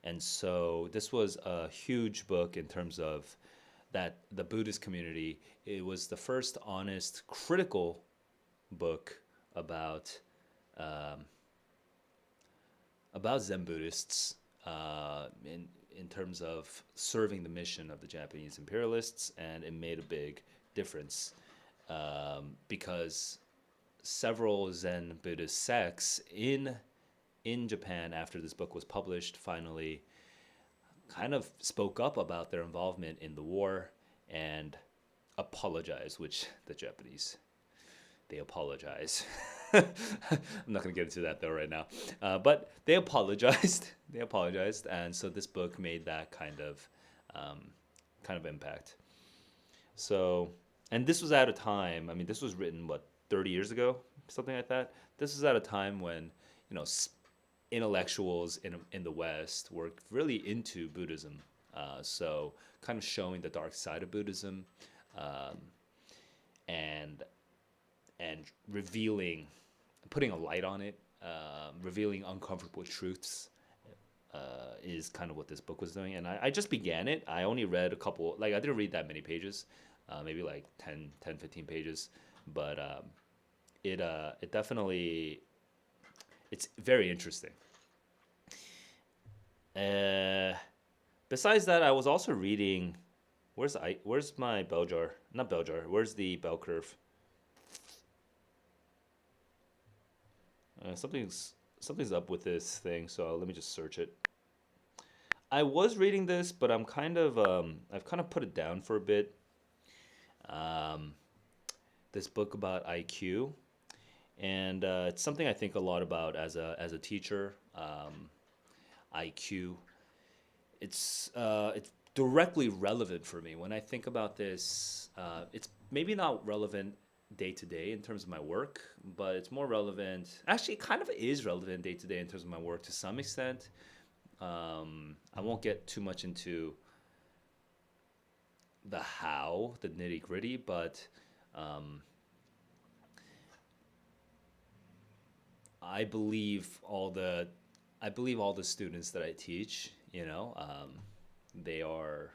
And so this was a huge book in terms of that the Buddhist community. It was the first honest, critical book about um, Zen Buddhists in terms of serving the mission of the Japanese imperialists, and it made a big difference because several Zen Buddhist sects in Japan after this book was published finally kind of spoke up about their involvement in the war and apologized, which the Japanese they apologize. I'm not going to get into that though right now, but they apologized. They apologized, and so this book made that kind of impact. So, and this was at a time. I mean, this was written what 30 years ago, something like that. This was at a time when you know intellectuals in the West were really into Buddhism. So, kind of showing the dark side of Buddhism, um, and revealing, putting a light on it, revealing uncomfortable truths is kind of what this book was doing. And I just began it. I only read a couple, like I didn't read that many pages, maybe like 15 pages. But it definitely, it's very interesting. Uh, Besides that, I was also reading, where's my bell jar? Not bell jar, where's the bell curve? Something's up with this thing, so let me just search it. I was reading this, but I've kind of put it down for a bit. Um, this book about IQ, and it's something I think a lot about as a teacher. IQ. It's directly relevant for me when I think about this. It's maybe not relevant day to day in terms of my work, but it's more relevant. Actually, it kind of is relevant day to day in terms of my work to some extent. I won't get too much into the how, the nitty gritty, but um, I believe all the I believe all the students that I teach, they are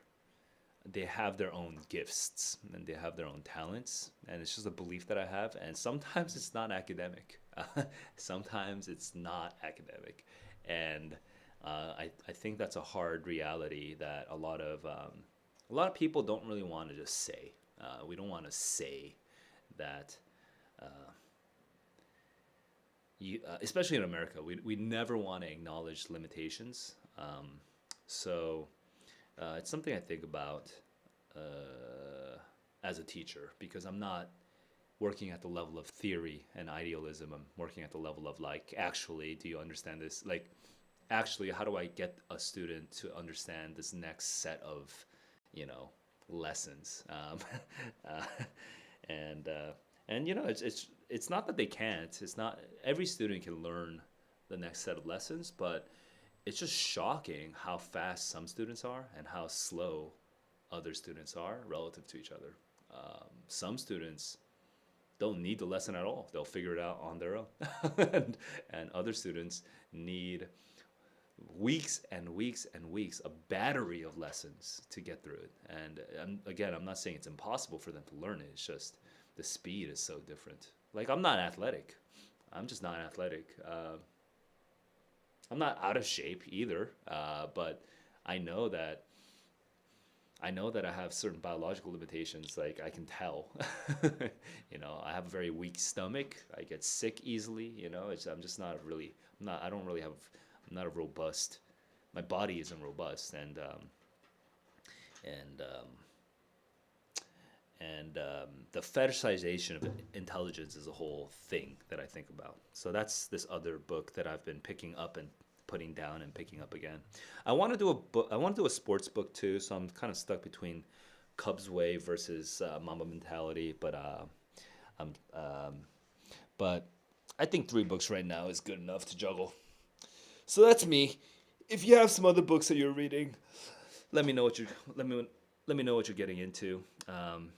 they have their own gifts and they have their own talents, and it's just a belief that I have. And sometimes it's not academic. Sometimes it's not academic, and I think that's a hard reality that a lot of people don't really want to just say. We don't want to say that. Uh, Especially in America, we never want to acknowledge limitations. So it's something I think about as a teacher, because I'm not working at the level of theory and idealism. I'm working at the level of, like, actually, do you understand this? Like, actually, how do I get a student to understand this next set of, you know, lessons? Uh, and it's not that they can't. It's not every student can learn the next set of lessons, but it's just shocking how fast some students are and how slow other students are relative to each other. Some students don't need the lesson at all. They'll figure it out on their own. And other students need weeks and weeks and weeks, a battery of lessons to get through it. And again, I'm not saying it's impossible for them to learn it. It's just the speed is so different. Like, I'm not athletic. I'm just not athletic. I'm not out of shape either, but I know that I know that I have certain biological limitations. Like I can tell, I have a very weak stomach. I get sick easily. I'm just not really. I'm not. I don't really have. I'm not a robust. My body isn't robust, and the fetishization of intelligence is a whole thing that I think about. So that's this other book that I've been picking up and putting down and picking up again. I want to do a book. I want to do a sports book too. So I'm kind of stuck between Cubs Way versus Mamba Mentality. Um, um, but I think 3 books right now is good enough to juggle. So that's me. If you have some other books that you're reading, let me know what you let me know what you're getting into. Um,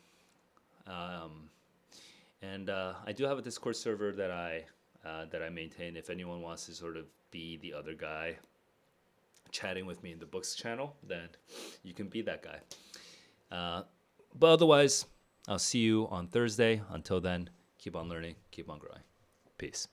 and I do have a Discord server that I maintain. If anyone wants to sort of be the other guy chatting with me in the books channel, then you can be that guy. But otherwise, I'll see you on Thursday. Until then, keep on learning, keep on growing. Peace.